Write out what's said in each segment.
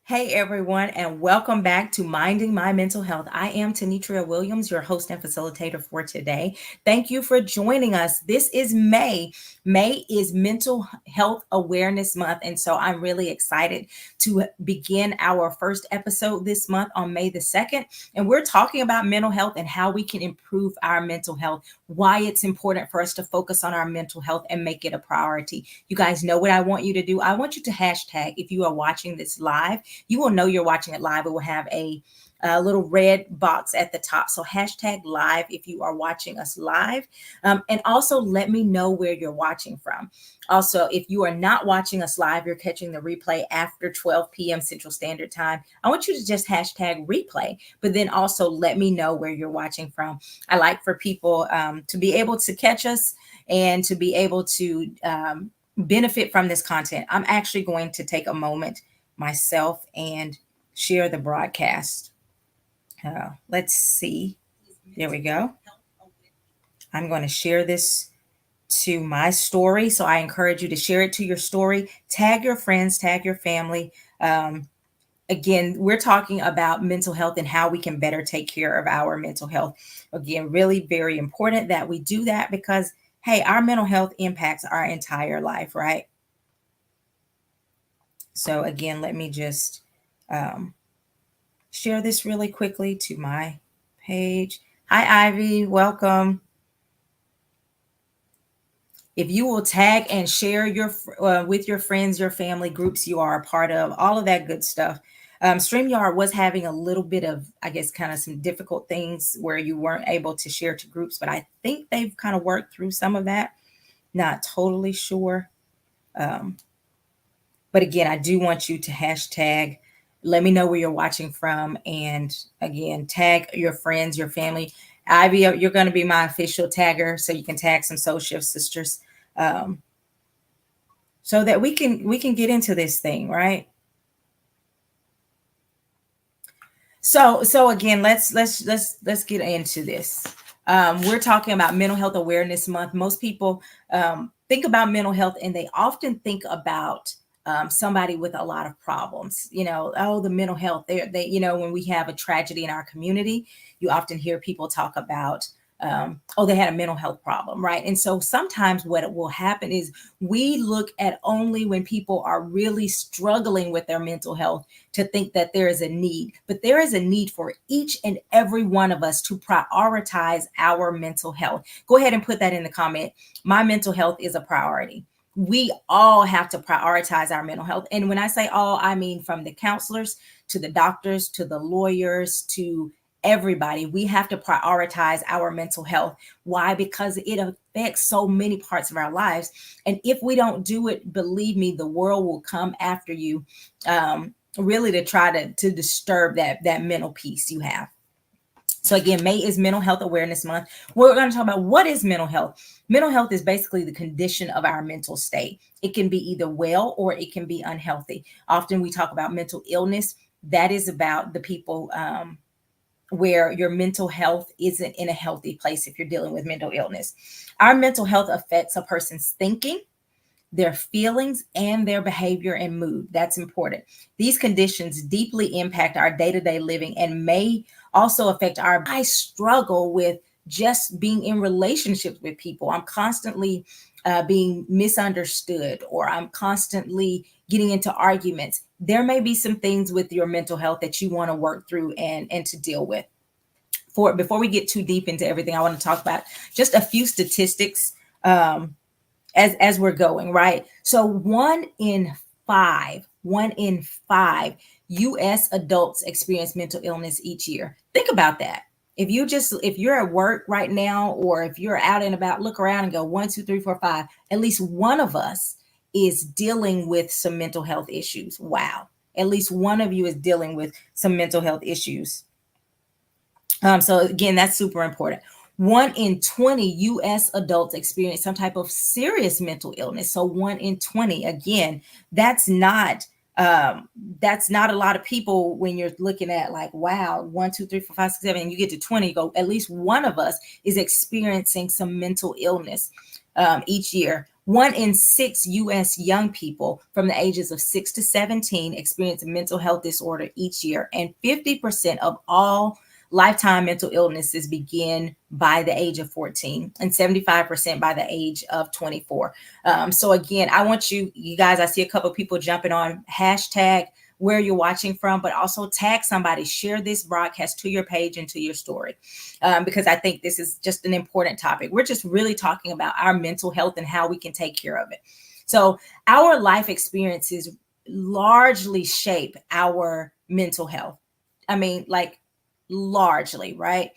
Hey everyone, and welcome back to Minding My Mental Health. I am Tanitria Williams, your host and facilitator for today. Thank you for joining us. This is May. May is Mental Health Awareness Month, and so I'm really excited to begin our first episode this month on May the 2nd. And we're talking about mental health and how we can improve our mental health, why it's important for us to focus on our mental health and make it a priority. You guys know what I want you to do. I want you to hashtag if you are watching this live. You will know you're watching it live. It will have a little red box at the top. So hashtag live if you are watching us live. And also let me know where you're watching from. Also, if you are not watching us live, you're catching the replay after 12 p.m. Central Standard Time. I want you to just hashtag replay, but then also let me know where you're watching from. I like for people to be able to catch us and to be able to benefit from this content. I'm actually going to take a moment myself and share the broadcast. Let's see. There we go. I'm going to share this to my story. So I encourage you to share it to your story, tag your friends, tag your family. Again, we're talking about mental health and how we can better take care of our mental health. Again, really very important that we do that because, hey, our mental health impacts our entire life, right? So again, let me just share this really quickly to my page. Hi, Ivy. Welcome. If you will tag and share your with your friends, your family groups you are a part of, all of that good stuff. StreamYard was having a little bit of, I guess, kind of some difficult things where you weren't able to share to groups, but I think they've kind of worked through some of that. Not totally sure. But again, I do want you to hashtag, let me know where you're watching from. And again, tag your friends, your family. Ivy, you're going to be my official tagger, so you can tag some Soul Shift sisters, so that we can get into this thing, right? So again, let's get into this. We're talking about Mental Health Awareness Month. Most people think about mental health, and they often think about somebody with a lot of problems. Oh, the mental health. When we have a tragedy in our community, you often hear people talk about, oh, they had a mental health problem, right? And so sometimes what will happen is we look at only when people are really struggling with their mental health to think that there is a need, but there is a need for each and every one of us to prioritize our mental health. Go ahead and put that in the comment. My mental health is a priority. We all have to prioritize our mental health. And when I say all, I mean from the counselors to the doctors to the lawyers to everybody. We have to prioritize our mental health. Why? Because it affects so many parts of our lives. And if we don't do it, believe me, the world will come after you, really to try to disturb that mental peace you have. So again, May is Mental Health Awareness Month. We're going to talk about what is mental health. Mental health is basically the condition of our mental state. It can be either well or it can be unhealthy. Often we talk about mental illness. That is about the people where your mental health isn't in a healthy place if you're dealing with mental illness. Our mental health affects a person's thinking, their feelings, and their behavior and mood. That's important. These conditions deeply impact our day-to-day living and may also affect I struggle with just being in relationships with people. I'm constantly being misunderstood, or I'm constantly getting into arguments. There may be some things with your mental health that you want to work through and to deal with. Before we get too deep into everything, I want to talk about just a few statistics as we're going, right? So one in five U.S. adults experience mental illness each year. Think about that. If you're at work right now, or if you're out and about, look around and go 1, 2, 3, 4, 5. At least one of us is dealing with some mental health issues. Wow. At least one of you is dealing with some mental health issues. So again, that's super important. 1 in 20 U.S. adults experience some type of serious mental illness. So 1 in 20, again, that's not a lot of people when you're looking at like, wow, 1, 2, 3, 4, 5, 6, 7, and you get to 20, you go, at least one of us is experiencing some mental illness each year. 1 in 6 US young people from the ages of 6 to 17 experience a mental health disorder each year, and 50% of all lifetime mental illnesses begin by the age of 14 and 75% by the age of 24. So again, I want you guys, I see a couple of people jumping on hashtag where you're watching from, but also tag somebody, share this broadcast to your page and to your story, because I think this is just an important topic. We're just really talking about our mental health and how we can take care of it. So our life experiences largely shape our mental health. I mean, like largely, right?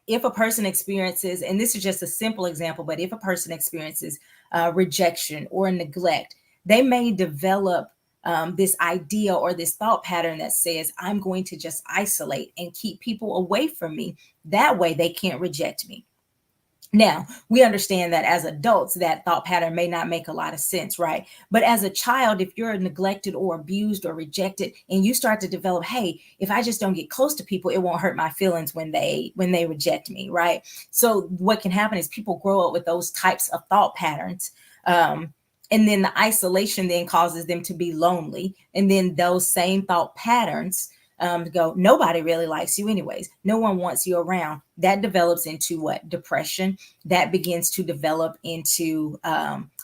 If a person experiences, and this is just a simple example, but if a person experiences rejection or neglect, they may develop this idea or this thought pattern that says, I'm going to just isolate and keep people away from me. That way they can't reject me. Now, we understand that as adults, that thought pattern may not make a lot of sense, right? But as a child, if you're neglected or abused or rejected, and you start to develop, hey, if I just don't get close to people, it won't hurt my feelings when they reject me, right? So what can happen is people grow up with those types of thought patterns. And then the isolation then causes them to be lonely. And then those same thought patterns go, nobody really likes you anyways. No one wants you around. That develops into what? Depression. That begins to develop into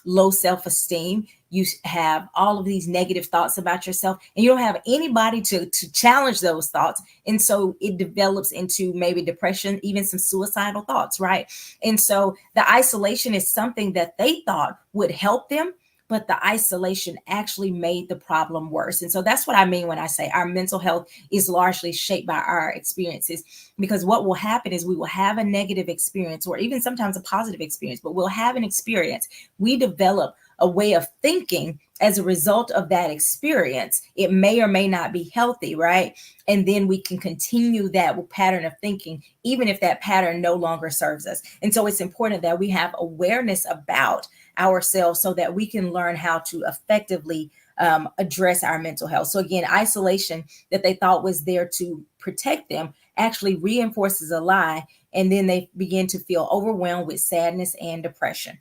low self-esteem. You have all of these negative thoughts about yourself, and you don't have anybody to challenge those thoughts. And so it develops into maybe depression, even some suicidal thoughts, right? And so the isolation is something that they thought would help them, but the isolation actually made the problem worse. And so that's what I mean when I say our mental health is largely shaped by our experiences, because what will happen is we will have a negative experience or even sometimes a positive experience, but we'll have an experience. We develop a way of thinking as a result of that experience. It may or may not be healthy, right? And then we can continue that pattern of thinking, even if that pattern no longer serves us. And so it's important that we have awareness about ourselves so that we can learn how to effectively address our mental health. So again, isolation that they thought was there to protect them actually reinforces a lie, and then they begin to feel overwhelmed with sadness and depression.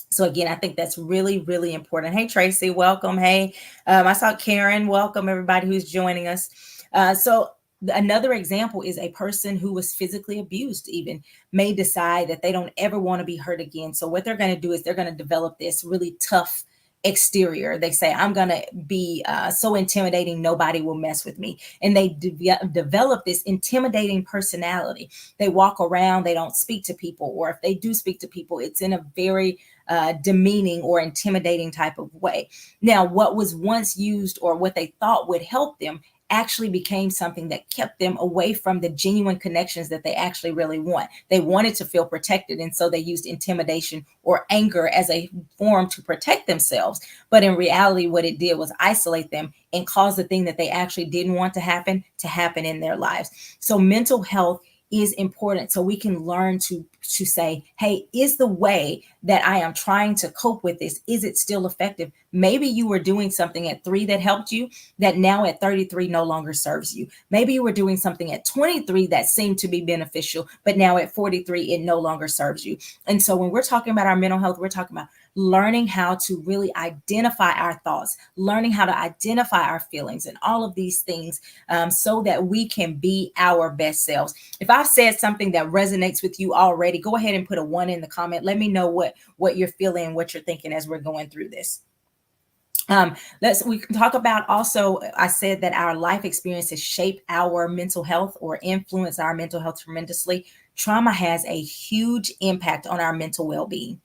So again, I think that's really, really important. Hey, Tracy, welcome. Hey, I saw Karen. Welcome, everybody who's joining us. So another example is a person who was physically abused even may decide that they don't ever want to be hurt again. So what they're going to do is they're going to develop this really tough exterior. They say, I'm going to be so intimidating, nobody will mess with me. And they develop this intimidating personality. They walk around, they don't speak to people, or if they do speak to people, it's in a very demeaning or intimidating type of way. Now, what was once used or what they thought would help them actually became something that kept them away from the genuine connections that they actually really want. They wanted to feel protected, and so they used intimidation or anger as a form to protect themselves. But in reality, what it did was isolate them and cause the thing that they actually didn't want to happen in their lives. So mental health is important, so we can learn to say, hey, is the way that I am trying to cope with this, is it still effective? Maybe you were doing something at 3 that helped you that now at 33 no longer serves you. Maybe you were doing something at 23 that seemed to be beneficial, but now at 43 it no longer serves you. And so when we're talking about our mental health, we're talking about learning how to really identify our thoughts, learning how to identify our feelings and all of these things, so that we can be our best selves. If I've said something that resonates with you already, go ahead and put a 1 in the comment. Let me know what you're feeling and what you're thinking as we're going through this. We can talk about also, I said that our life experiences shape our mental health or influence our mental health tremendously. Trauma has a huge impact on our mental well-being.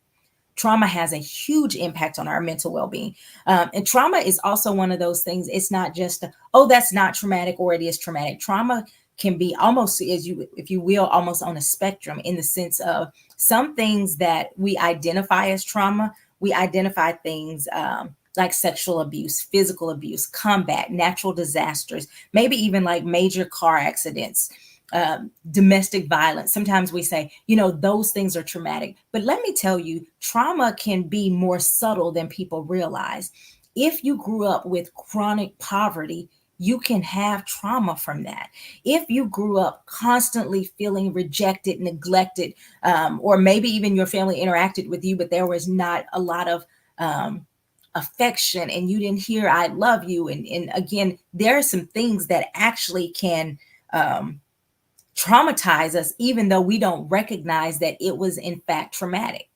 Trauma has a huge impact on our mental well-being. And trauma is also one of those things. It's not just, oh, that's not traumatic, or it is traumatic. Trauma can be almost, if you will, almost on a spectrum, in the sense of some things that we identify as trauma. We identify things like sexual abuse, physical abuse, combat, natural disasters, maybe even like major car accidents, domestic violence. Sometimes we say, those things are traumatic. But let me tell you, trauma can be more subtle than people realize. If you grew up with chronic poverty, you can have trauma from that. If you grew up constantly feeling rejected, neglected, or maybe even your family interacted with you, but there was not a lot of um, affection and you didn't hear I love you. And again, there are some things that actually can um, traumatize us, even though we don't recognize that it was in fact traumatic.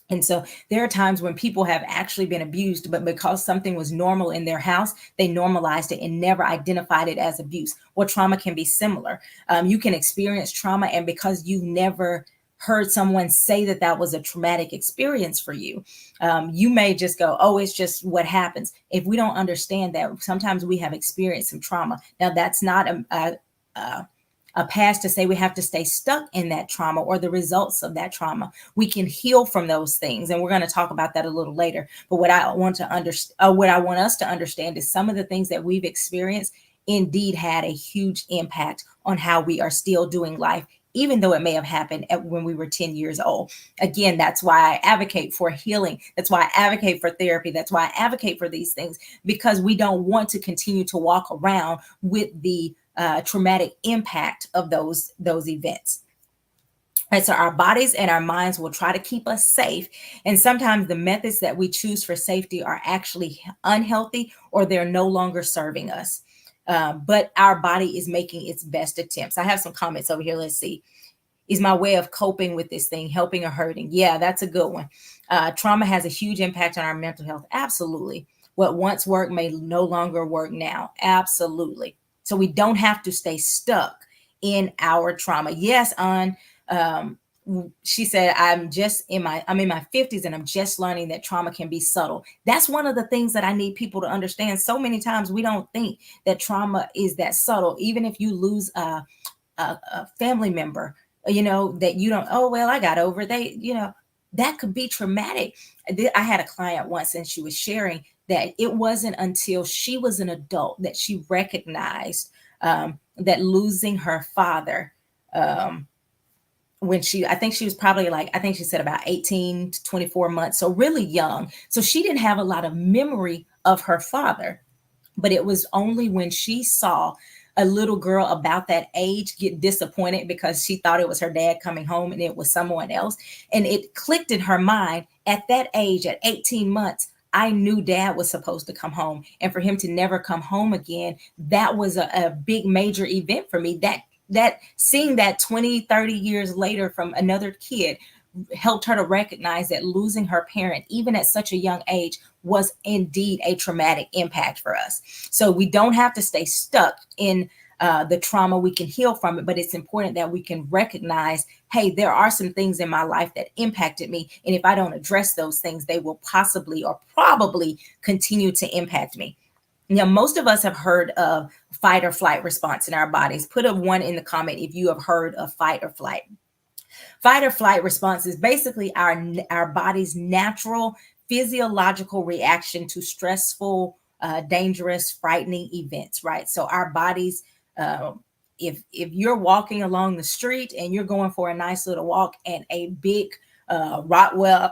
And so there are times when people have actually been abused, but because something was normal in their house, they normalized it and never identified it as abuse. Well, trauma can be similar. You can experience trauma, and because you never heard someone say that that was a traumatic experience for you, you may just go, oh, it's just what happens. If we don't understand that, sometimes we have experienced some trauma. Now, that's not a past to say we have to stay stuck in that trauma or the results of that trauma. We can heal from those things, and we're going to talk about that a little later. But what I want to understand, what I want us to understand, is some of the things that we've experienced indeed had a huge impact on how we are still doing life, even though it may have happened when we were 10 years old. Again, that's why I advocate for healing. That's why I advocate for therapy. That's why I advocate for these things, because we don't want to continue to walk around with the traumatic impact of those events. And so our bodies and our minds will try to keep us safe. And sometimes the methods that we choose for safety are actually unhealthy, or they're no longer serving us. But our body is making its best attempts. I have some comments over here. Let's see. Is my way of coping with this thing helping or hurting? Yeah, that's a good one. Trauma has a huge impact on our mental health. Absolutely. What once worked may no longer work now. Absolutely. So we don't have to stay stuck in our trauma. Yes, um, she said, I'm in my 50s and I'm just learning that trauma can be subtle. That's one of the things that I need people to understand. So many times we don't think that trauma is that subtle. Even if you lose a family member, that you don't, oh, well, I got over, that could be traumatic. I had a client once, and she was sharing that it wasn't until she was an adult that she recognized that losing her father, when I think she was probably like, I think she said about 18 to 24 months, so really young. So she didn't have a lot of memory of her father. But it was only when she saw a little girl about that age get disappointed because she thought it was her dad coming home and it was someone else. And it clicked in her mind at that age, at 18 months. I knew dad was supposed to come home. And for him to never come home again, that was a big major event for me. That seeing that 20, 30 years later from another kid helped her to recognize that losing her parent, even at such a young age, was indeed a traumatic impact for us. So we don't have to stay stuck in the trauma. We can heal from it, but it's important that we can recognize, hey, there are some things in my life that impacted me. And if I don't address those things, they will possibly or probably continue to impact me. Now, most of us have heard of fight or flight response in our bodies. Put a 1 in the comment if you have heard of fight or flight. Fight or flight response is basically our body's natural physiological reaction to stressful, dangerous, frightening events, right? So our bodies, uh, if you're walking along the street and you're going for a nice little walk, and a big Rottweiler,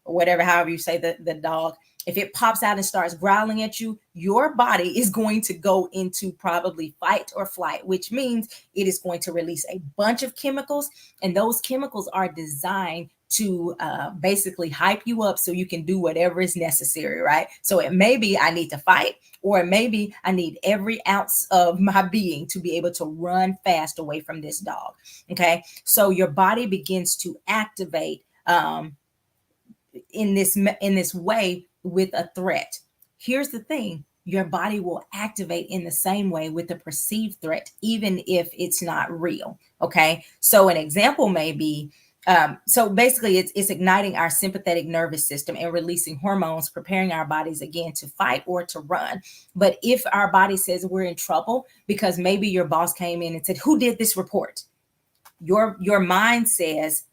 or whatever, however you say the dog, if it pops out and starts growling at you, your body is going to go into probably fight or flight, which means it is going to release a bunch of chemicals. And those chemicals are designed to basically hype you up so you can do whatever is necessary, right? So it may be I need to fight, or it may be I need every ounce of my being to be able to run fast away from this dog. Okay. So your body begins to activate in this way with a threat. Here's the thing, your body will activate in the same way with a perceived threat, even if it's not real. Okay. So an example may be, so basically it's igniting our sympathetic nervous system and releasing hormones, preparing our bodies again to fight or to run. But if our body says we're in trouble because maybe your boss came in and said, who did this report? Your mind says,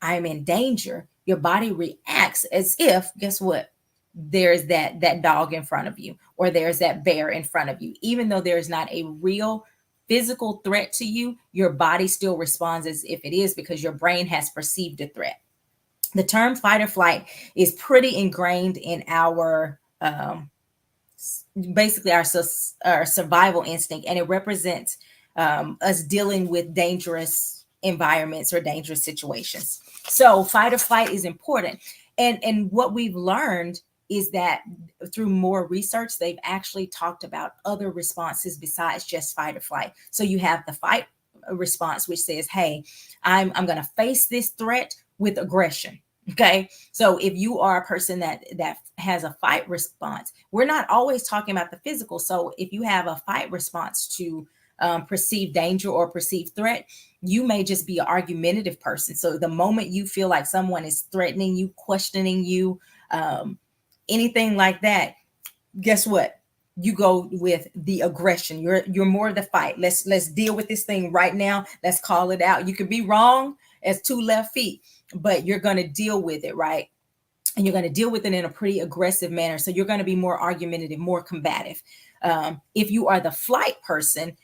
I'm in danger. Your body reacts as if, guess what? There's that dog in front of you, or there's that bear in front of you. Even though there's not a real physical threat to you, your body still responds as if it is, because your brain has perceived a threat. The term fight or flight is pretty ingrained in our basically our survival instinct, and it represents us dealing with dangerous environments or dangerous situations. So fight or flight is important. And what we've learned is that through more research, they've actually talked about other responses besides just fight or flight. So you have the fight response, which says, hey, I'm going to face this threat with aggression. Okay. So if you are a person that has a fight response, we're not always talking about the physical. So if you have a fight response to perceived danger or perceived threat, you may just be an argumentative person. So the moment you feel like someone is threatening you, questioning you, anything like that, guess what? You go with the aggression. You're more the fight. Let's deal with this thing right now. Let's call it out. You could be wrong as two left feet, but you're going to deal with it, right? And you're going to deal with it in a pretty aggressive manner. So you're going to be more argumentative, more combative. If you are the flight person,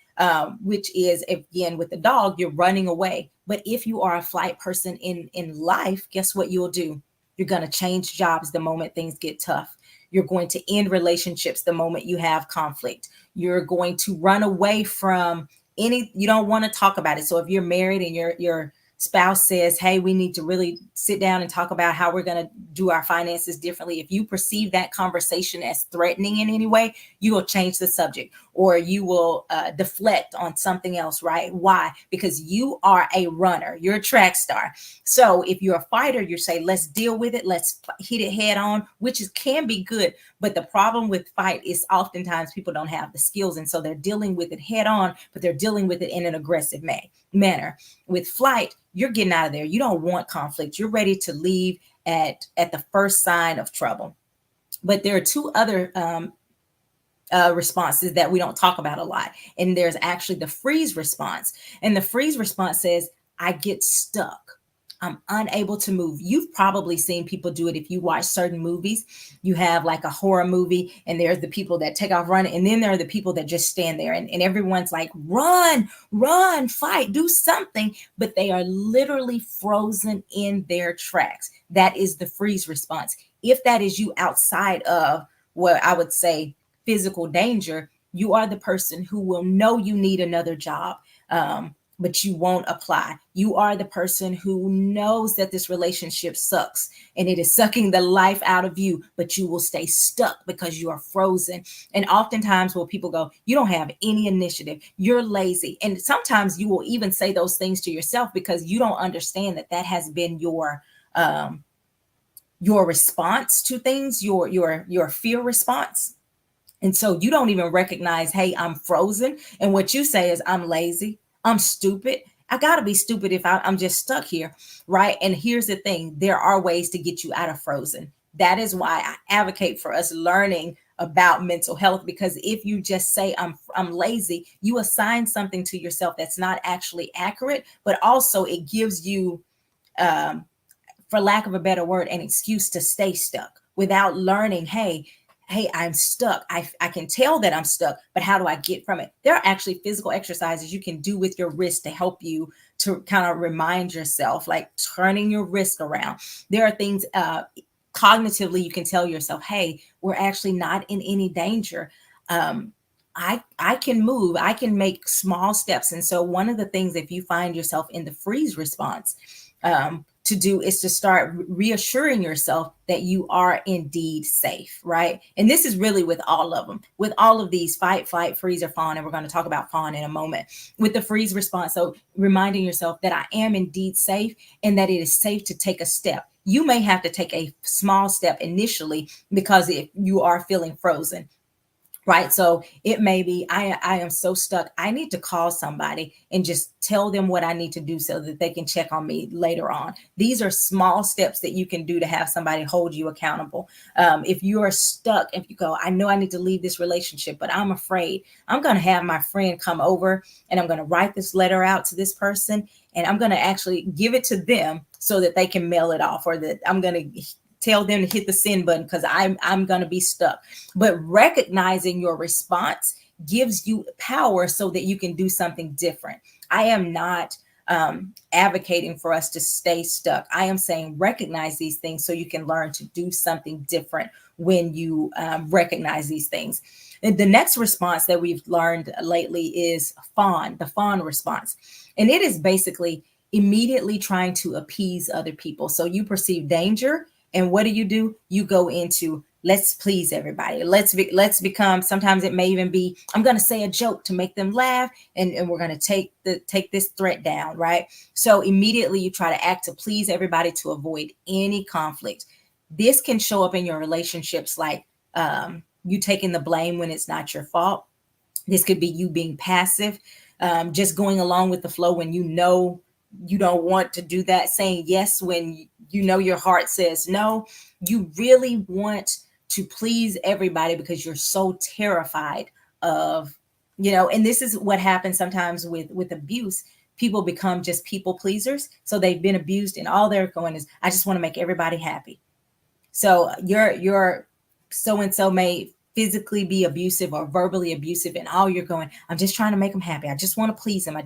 which is, again, with the dog, you're running away. But if you are a flight person in life, guess what you'll do? You're going to change jobs the moment things get tough. You're going to end relationships the moment you have conflict. You're going to run away from you don't want to talk about it. So if you're married and your spouse says, hey, we need to really sit down and talk about how we're going to do our finances differently. If you perceive that conversation as threatening in any way, you will change the subject, or you will deflect on something else, right? Why? Because you are a runner. You're a track star. So if you're a fighter, you say, let's deal with it. Let's hit it head on, which can be good. But the problem with fight is oftentimes people don't have the skills. And so they're dealing with it head on, but they're dealing with it in an aggressive manner. With flight, you're getting out of there. You don't want conflict. You're ready to leave at the first sign of trouble. But there are two other responses that we don't talk about a lot. And there's actually the freeze response. And the freeze response says, I get stuck. I'm unable to move. You've probably seen people do it. If you watch certain movies, you have like a horror movie and there's the people that take off running. And then there are the people that just stand there and everyone's like, run, fight, do something. But they are literally frozen in their tracks. That is the freeze response. If that is you outside of what I would say physical danger, you are the person who will know you need another job. But you won't apply. You are the person who knows that this relationship sucks and it is sucking the life out of you, but you will stay stuck because you are frozen. And oftentimes when people go, you don't have any initiative, you're lazy. And sometimes you will even say those things to yourself because you don't understand that has been your response to things, your fear response. And so you don't even recognize, hey, I'm frozen. And what you say is, I'm lazy. I'm stupid. I got to be stupid if I'm just stuck here, right? And here's the thing. There are ways to get you out of frozen. That is why I advocate for us learning about mental health, because if you just say I'm lazy, you assign something to yourself that's not actually accurate, but also it gives you, for lack of a better word, an excuse to stay stuck without learning, hey, I'm stuck. I can tell that I'm stuck, but how do I get from it? There are actually physical exercises you can do with your wrist to help you to kind of remind yourself, like turning your wrist around. There are things cognitively you can tell yourself, hey, we're actually not in any danger. I can move. I can make small steps. And so one of the things, if you find yourself in the freeze response, to do is to start reassuring yourself that you are indeed safe, right? And this is really with all of them, with all of these fight, flight, freeze, or fawn. And we're going to talk about fawn in a moment. With the freeze response, so reminding yourself that I am indeed safe and that it is safe to take a step. You may have to take a small step initially because if you are feeling frozen, right? So it may be, I am so stuck. I need to call somebody and just tell them what I need to do so that they can check on me later on. These are small steps that you can do to have somebody hold you accountable. If you are stuck, if you go, I know I need to leave this relationship, but I'm afraid, I'm going to have my friend come over and I'm going to write this letter out to this person and I'm going to actually give it to them so that they can mail it off, or that I'm going to tell them to hit the send button because I'm going to be stuck. But recognizing your response gives you power so that you can do something different. I am not advocating for us to stay stuck. I am saying recognize these things so you can learn to do something different when you recognize these things. And the next response that we've learned lately is the fawn response. And it is basically immediately trying to appease other people. So you perceive danger, and what do? You go into let's please everybody. Let's become, sometimes it may even be, I'm going to say a joke to make them laugh, and we're going to take this threat down, right? So immediately you try to act to please everybody to avoid any conflict. This can show up in your relationships, like you taking the blame when it's not your fault. This could be you being passive, just going along with the flow when you know you don't want to do that, saying yes when you know your heart says no. You really want to please everybody because you're so terrified of, and this is what happens sometimes with abuse. People become just people pleasers. So they've been abused, and all they're going is, I just want to make everybody happy. So your so and so may physically be abusive or verbally abusive, and all you're going, I'm just trying to make them happy. I just want to please them.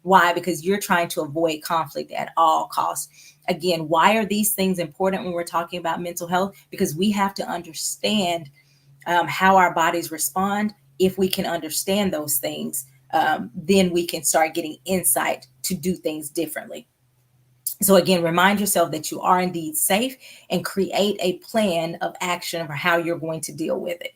Why? Because you're trying to avoid conflict at all costs. Again, why are these things important when we're talking about mental health? Because we have to understand how our bodies respond. If we can understand those things, then we can start getting insight to do things differently. So again, remind yourself that you are indeed safe, and create a plan of action for how you're going to deal with it.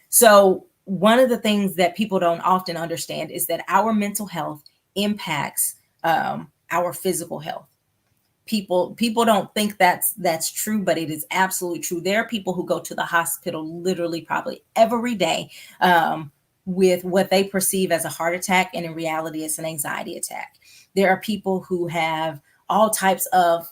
So one of the things that people don't often understand is that our mental health impacts our physical health. People don't think that's true, but it is absolutely true. There are people who go to the hospital literally probably every day with what they perceive as a heart attack, and in reality it's an anxiety attack. There are people who have all types of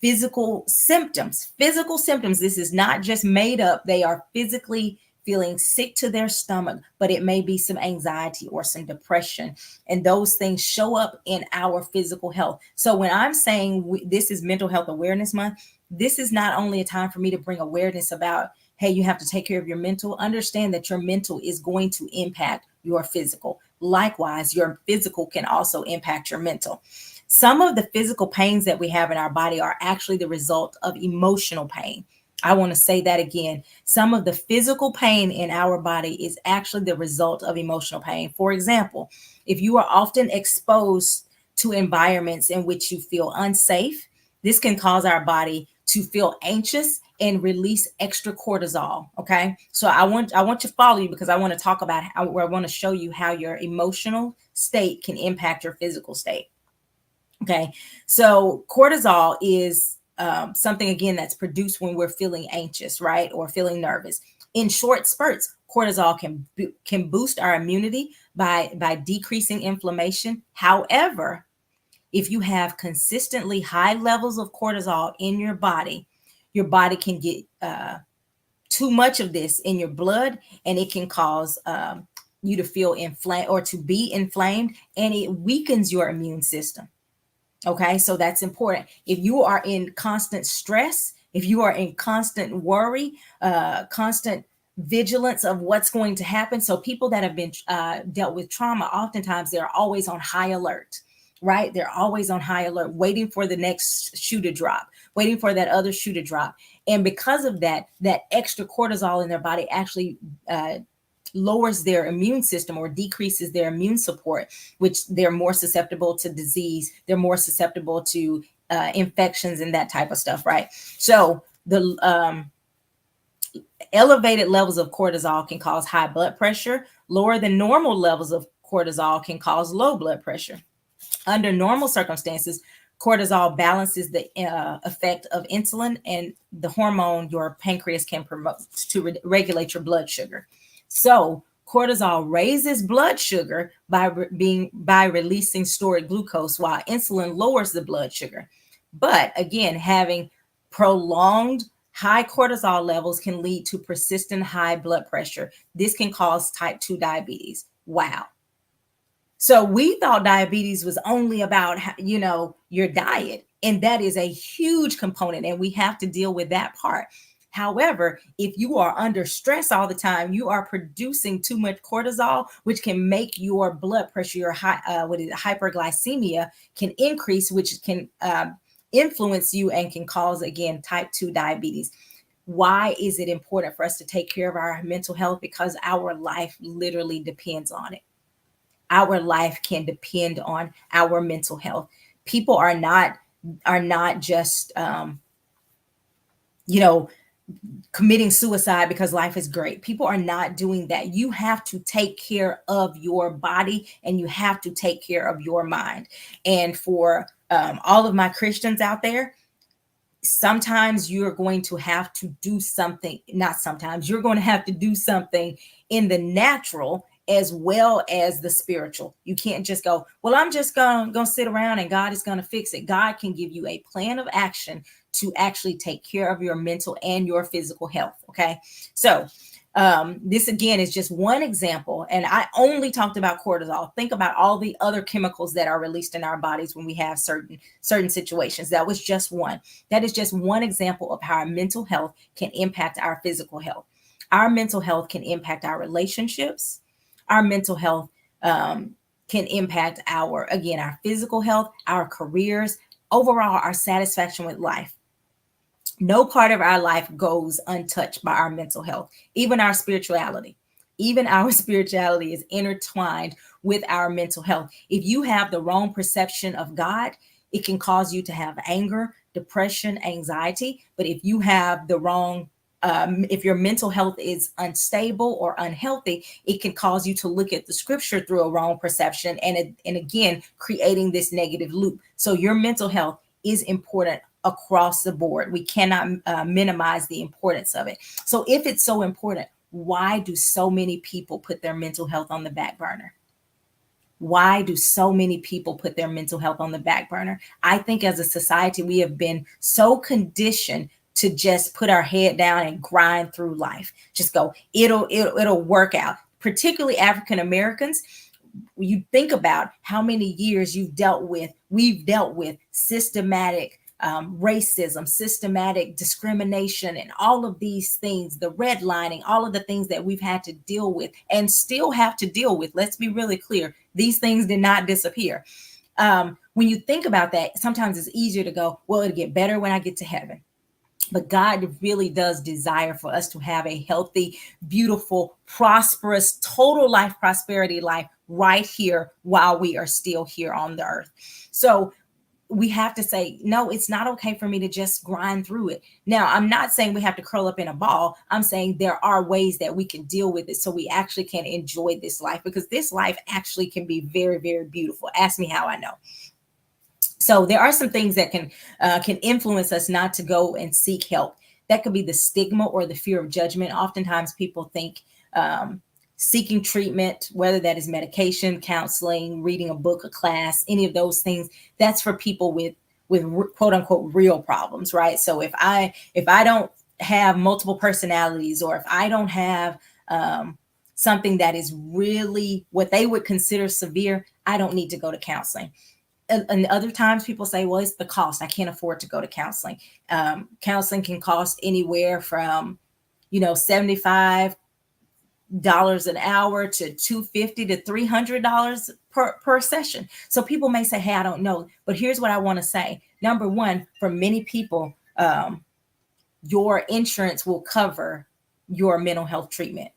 physical symptoms. This is not just made up. They are physically feeling sick to their stomach, but it may be some anxiety or some depression. And those things show up in our physical health. So when I'm saying this is Mental Health Awareness Month, this is not only a time for me to bring awareness about, hey, you have to take care of your mental. Understand that your mental is going to impact your physical. Likewise, your physical can also impact your mental. Some of the physical pains that we have in our body are actually the result of emotional pain. I want to say that again. Some of the physical pain in our body is actually the result of emotional pain. For example, if you are often exposed to environments in which you feel unsafe, this can cause our body to feel anxious and release extra cortisol. Okay. So I want to follow you, because I want to talk about I want to show you how your emotional state can impact your physical state. Okay. So cortisol is something, again, that's produced when we're feeling anxious, right? Or feeling nervous. In short spurts, cortisol can boost our immunity by decreasing inflammation. However, if you have consistently high levels of cortisol in your body can get too much of this in your blood, and it can cause you to feel inflamed or to be inflamed, and it weakens your immune system. Okay, so that's important. If you are in constant stress, if you are in constant worry, constant vigilance of what's going to happen. So people that have been dealt with trauma, oftentimes they're always on high alert, right? They're always on high alert, waiting for the next shoe to drop, waiting for that other shoe to drop. And because of that extra cortisol in their body actually lowers their immune system or decreases their immune support, which they're more susceptible to disease. They're more susceptible to infections and that type of stuff, right? So the elevated levels of cortisol can cause high blood pressure. Lower than normal levels of cortisol can cause low blood pressure. Under normal circumstances, cortisol balances the effect of insulin and the hormone your pancreas can promote to regulate your blood sugar. So cortisol raises blood sugar by releasing stored glucose, while insulin lowers the blood sugar. But again, having prolonged high cortisol levels can lead to persistent high blood pressure. This can cause type 2 diabetes. Wow. So we thought diabetes was only about, your diet, and that is a huge component, and we have to deal with that part. However, if you are under stress all the time, you are producing too much cortisol, which can make your blood pressure, your hyperglycemia can increase, which can influence you and can cause, again, type 2 diabetes. Why is it important for us to take care of our mental health? Because our life literally depends on it. Our life can depend on our mental health. People are not just you know committing suicide because life is great. People are not doing that. You have to take care of your body, and you have to take care of your mind. And for all of my Christians out there, sometimes you're going to have to do something, not sometimes, you're going to have to do something in the natural as well as the spiritual. You can't just go, well, I'm just gonna sit around and God is gonna fix it. God can give you a plan of action to actually take care of your mental and your physical health. Okay. So this again is just one example, and I only talked about cortisol. Think about all the other chemicals that are released in our bodies when we have certain situations. That was just one. That is just one example of how our mental health can impact our physical health. Our mental health can impact our relationships. Our mental health can impact our physical health, our careers, overall our satisfaction with life. No part of our life goes untouched by our mental health, even our spirituality. Even our spirituality is intertwined with our mental health. If you have the wrong perception of God, it can cause you to have anger, depression, anxiety. But if you have the wrong if your mental health is unstable or unhealthy, it can cause you to look at the scripture through a wrong perception, and again, creating this negative loop. So your mental health is important across the board. We cannot minimize the importance of it. So if it's so important, why do so many people put their mental health on the back burner? Why do so many people put their mental health on the back burner? I think as a society, we have been so conditioned to just put our head down and grind through life. Just go, it'll work out. Particularly African Americans, you think about how many years we've dealt with systematic racism, systematic discrimination, and all of these things, the redlining, all of the things that we've had to deal with and still have to deal with. Let's be really clear. These things did not disappear. When you think about that, sometimes it's easier to go, well, it'll get better when I get to heaven. But God really does desire for us to have a healthy, beautiful, prosperous, total life, prosperity life right here while we are still here on the earth. So we have to say, no, it's not okay for me to just grind through it. Now, I'm not saying we have to curl up in a ball. I'm saying there are ways that we can deal with it so we actually can enjoy this life, because this life actually can be very, very beautiful. Ask me how I know. So there are some things that can influence us not to go and seek help. That could be the stigma or the fear of judgment. Oftentimes people think seeking treatment, whether that is medication, counseling, reading a book, a class, any of those things, that's for people with quote unquote real problems, right? So if I don't have multiple personalities, or if I don't have something that is really what they would consider severe, I don't need to go to counseling. And other times people say, well, it's the cost. I can't afford to go to counseling. Counseling can cost anywhere from, $75 an hour to $250 to $300 per session. So people may say, hey, I don't know. But here's what I want to say. Number one, for many people, your insurance will cover your mental health treatment.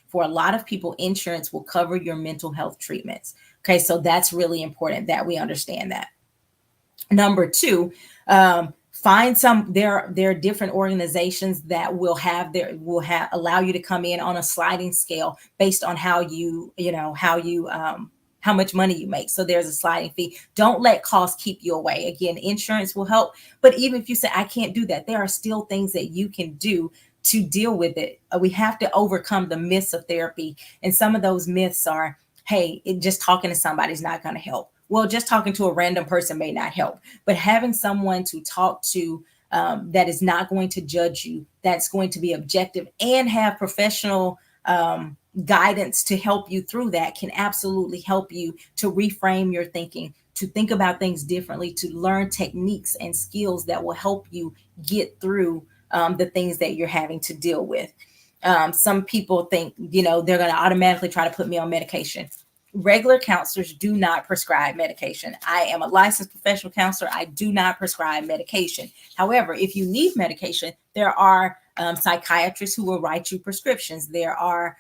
For a lot of people, insurance will cover your mental health treatments. Okay, so that's really important that we understand that. Number two, find there are different organizations that will allow you to come in on a sliding scale based on how much money you make. So there's a sliding fee. Don't let costs keep you away. Again, insurance will help, but even if you say I can't do that, there are still things that you can do to deal with it. We have to overcome the myths of therapy, and some of those myths are, hey, just talking to somebody is not going to help. Well, just talking to a random person may not help, but having someone to talk to that is not going to judge you, that's going to be objective and have professional guidance to help you through that can absolutely help you to reframe your thinking, to think about things differently, to learn techniques and skills that will help you get through the things that you're having to deal with. Some people think, they're going to automatically try to put me on medication. Regular counselors do not prescribe medication. I am a licensed professional counselor. I do not prescribe medication. However, if you need medication, there are psychiatrists who will write you prescriptions. There are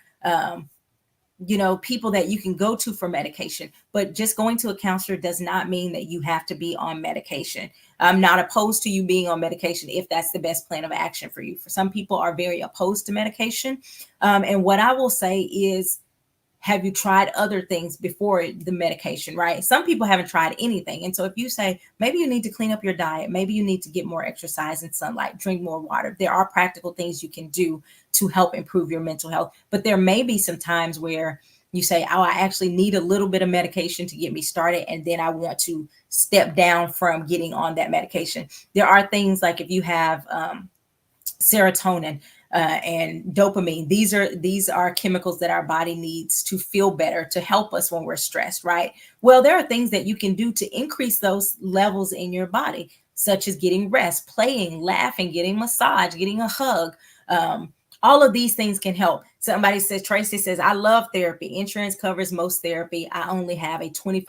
people that you can go to for medication, but just going to a counselor does not mean that you have to be on medication. I'm not opposed to you being on medication if that's the best plan of action for you. For some people are very opposed to medication. And what I will say is, have you tried other things before the medication, right? Some people haven't tried anything. And so if you say, maybe you need to clean up your diet, maybe you need to get more exercise and sunlight, drink more water, there are practical things you can do to help improve your mental health. But there may be some times where you say, oh, I actually need a little bit of medication to get me started, and then I want to step down from getting on that medication. There are things like if you have serotonin and dopamine. These are chemicals that our body needs to feel better, to help us when we're stressed, right? Well, there are things that you can do to increase those levels in your body, such as getting rest, playing, laughing, getting massage, getting a hug. All of these things can help. Somebody says, Tracy says, I love therapy. Insurance covers most therapy. I only have a $25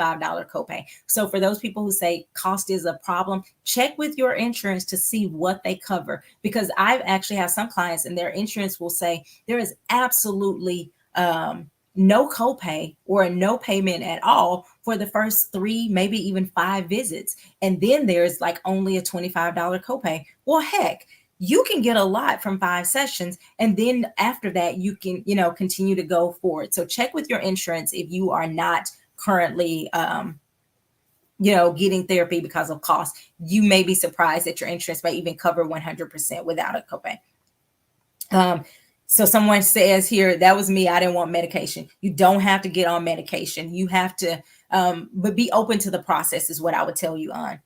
copay. So for those people who say cost is a problem, check with your insurance to see what they cover. Because I've actually have some clients and their insurance will say there is absolutely no copay or no payment at all for the first 3, maybe even 5 visits. And then there's like only a $25 copay. Well, heck, you can get a lot from 5 sessions. And then after that, you can, continue to go forward. So check with your insurance if you are not currently, getting therapy because of cost. You may be surprised that your insurance may even cover 100% without a copay. So someone says here, that was me. I didn't want medication. You don't have to get on medication. You have to, but be open to the process is what I would tell you on.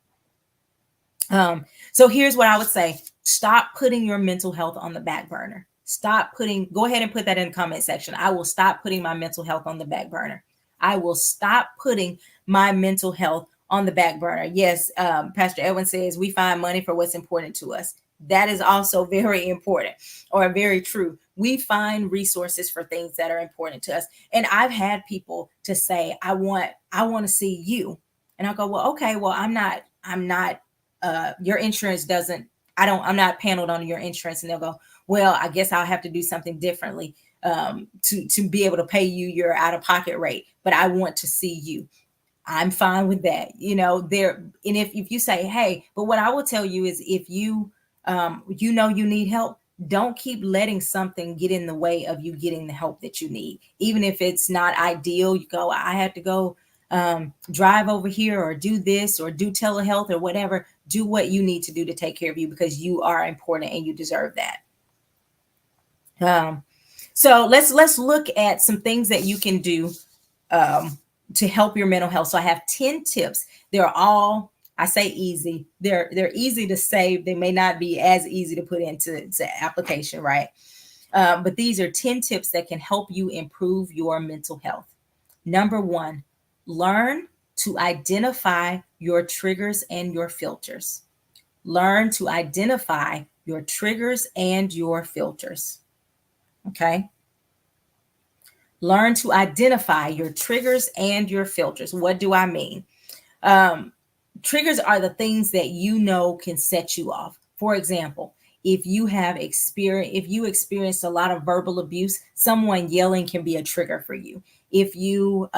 So here's what I would say. Stop putting your mental health on the back burner. Go ahead and put that in the comment section. I will stop putting my mental health on the back burner. I will stop putting my mental health on the back burner. Yes, Pastor Edwin says we find money for what's important to us. That is also very important or very true. We find resources for things that are important to us. And I've had people to say, I want to see you. And I'll go, well, okay, well, I'm not, your insurance doesn't, I'm not paneled on your insurance. And they'll go, well, I guess I'll have to do something differently to be able to pay you your out-of-pocket rate, but I want to see you. I'm fine with that. And if you say, hey, but what I will tell you is if you you need help, don't keep letting something get in the way of you getting the help that you need. Even if it's not ideal, you go, I have to go drive over here or do this or do telehealth or whatever. Do what you need to do to take care of you because you are important and you deserve that. So let's look at some things that you can do to help your mental health. So I have 10 tips. They're all, I say easy. They're easy to say. They may not be as easy to put into application, right? But these are 10 tips that can help you improve your mental health. Number 1, learn to identify your triggers and your filters. Learn to identify your triggers and your filters. Okay? Learn to identify your triggers and your filters. What do I mean? Triggers are the things that can set you off. For example, if you experienced a lot of verbal abuse, someone yelling can be a trigger for you. If you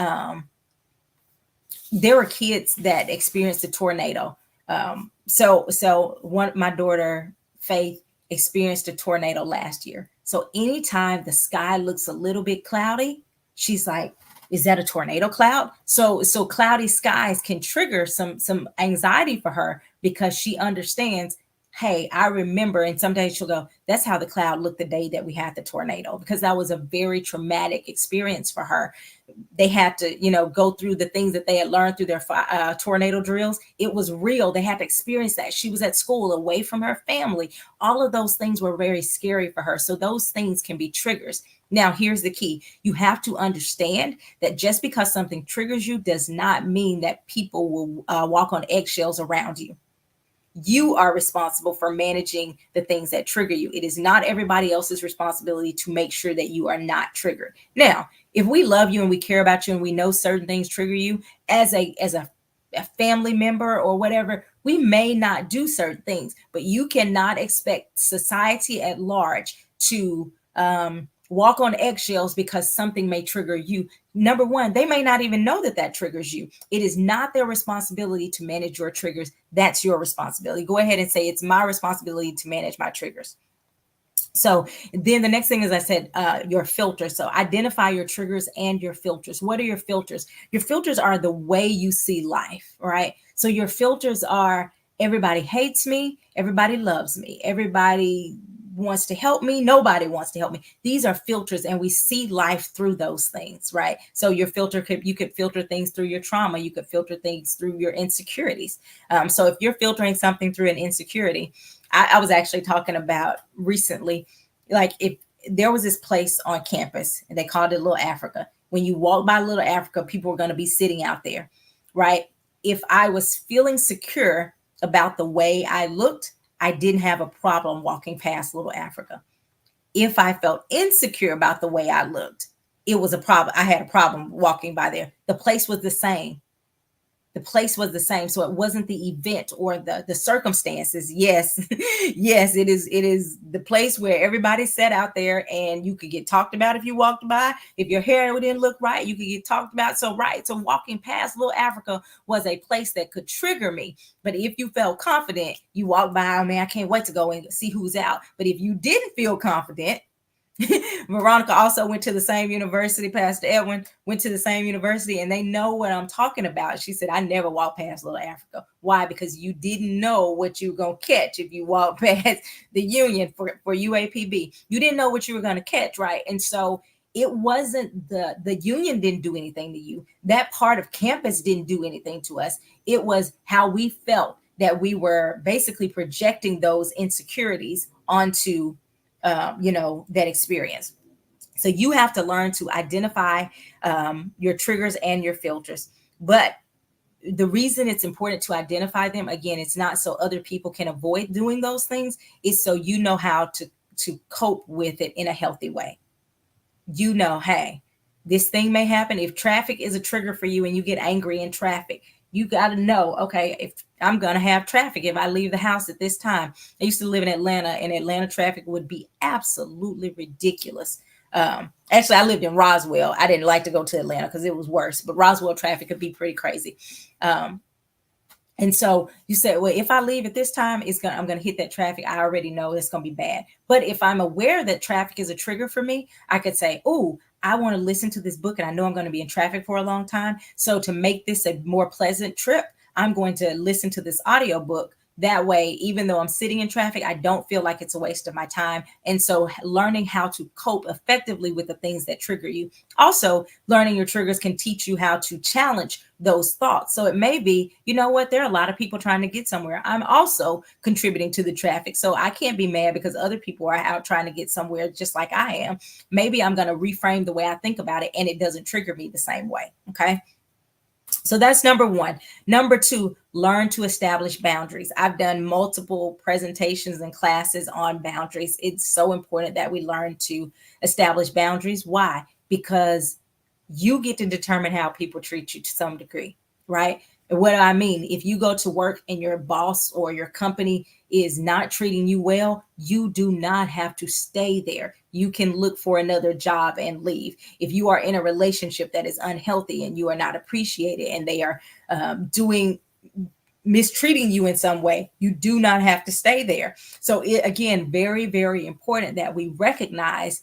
there were kids that experienced a tornado. My daughter Faith experienced a tornado last year. So anytime the sky looks a little bit cloudy, she's like, is that a tornado cloud? So cloudy skies can trigger some anxiety for her because she understands, hey, I remember, and some days she'll go, that's how the cloud looked the day that we had the tornado, because that was a very traumatic experience for her. They had to, go through the things that they had learned through their tornado drills. It was real. They had to experience that. She was at school, away from her family. All of those things were very scary for her. So those things can be triggers. Now, here's the key. You have to understand that just because something triggers you does not mean that people will walk on eggshells around you. You are responsible for managing the things that trigger you. It is not everybody else's responsibility to make sure that you are not triggered. Now, if we love you and we care about you and we know certain things trigger you, as a a family member or whatever, we may not do certain things, but you cannot expect society at large to walk on eggshells because something may trigger you. Number one, they may not even know that that triggers you. It is not their responsibility to manage your triggers. That's your responsibility. Go ahead and say, it's my responsibility to manage my triggers. So then the next thing is, I said, your filters. So identify your triggers and your filters. What are your filters? Your filters are the way you see life, right? So your filters are, everybody hates me, everybody loves me, everybody wants to help me, nobody wants to help me. These are filters, and we see life through those things, right? So your filter you could filter things through your trauma, you could filter things through your insecurities. So if you're filtering something through an insecurity, I was actually talking about recently, like, if there was this place on campus and they called it Little Africa. When you walk by Little Africa, people were going to be sitting out there, right? If I was feeling secure about the way I looked, I didn't have a problem walking past Little Africa. If I felt insecure about the way I looked, it was a problem. I had a problem walking by there. The place was the same. The place was the same. So it wasn't the event or the circumstances. Yes, yes, it is the place where everybody sat out there, and you could get talked about if you walked by. If your hair didn't look right, you could get talked about. So walking past Little Africa was a place that could trigger me. But if you felt confident, you walked by, oh man, I can't wait to go and see who's out. But if you didn't feel confident, Veronica also went to the same university. Pastor Edwin went to the same university, and they know what I'm talking about. She said, I never walked past Little Africa. Why? Because you didn't know what you were going to catch if you walked past the Union for UAPB. You didn't know what you were going to catch, right? And so it wasn't the Union didn't do anything to you. That part of campus didn't do anything to us. It was how we felt, that we were basically projecting those insecurities onto that experience. So you have to learn to identify your triggers and your filters. But the reason it's important to identify them, again, it's not so other people can avoid doing those things. It's so you know how to cope with it in a healthy way. Hey, this thing may happen. If traffic is a trigger for you and you get angry in traffic, you got to know, okay, if I'm going to have traffic if I leave the house at this time. I used to live in Atlanta, and Atlanta traffic would be absolutely ridiculous. Actually, I lived in Roswell. I didn't like to go to Atlanta because it was worse, but Roswell traffic could be pretty crazy. And so you say, well, if I leave at this time, I'm going to hit that traffic. I already know it's going to be bad. But if I'm aware that traffic is a trigger for me, I could say, oh, I want to listen to this book, and I know I'm going to be in traffic for a long time. So to make this a more pleasant trip, I'm going to listen to this audiobook. That way, even though I'm sitting in traffic, I don't feel like it's a waste of my time. And so learning how to cope effectively with the things that trigger you. Also, learning your triggers can teach you how to challenge those thoughts. So it may be, you know what, there are a lot of people trying to get somewhere. I'm also contributing to the traffic. So I can't be mad because other people are out trying to get somewhere just like I am. Maybe I'm going to reframe the way I think about it, and it doesn't trigger me the same way. Okay. So that's number one. Number two, learn to establish boundaries. I've done multiple presentations and classes on boundaries. It's so important that we learn to establish boundaries. Why? Because you get to determine how people treat you to some degree, right? And what do I mean? If you go to work and your boss or your company is not treating you well, you do not have to stay there. You can look for another job and leave. If you are in a relationship that is unhealthy and you are not appreciated, and they are mistreating you in some way, you do not have to stay there. So again, very, very important that we recognize,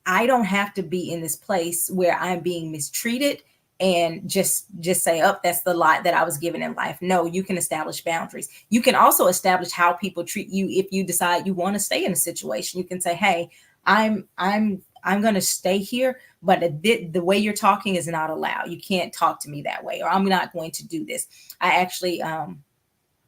I don't have to be in this place where I'm being mistreated and just say, oh, that's the lot that I was given in life. No, you can establish boundaries. You can also establish how people treat you. If you decide you want to stay in a situation, you can say, hey, I'm going to stay here, but the way you're talking is not allowed. You can't talk to me that way, or I'm not going to do this. I actually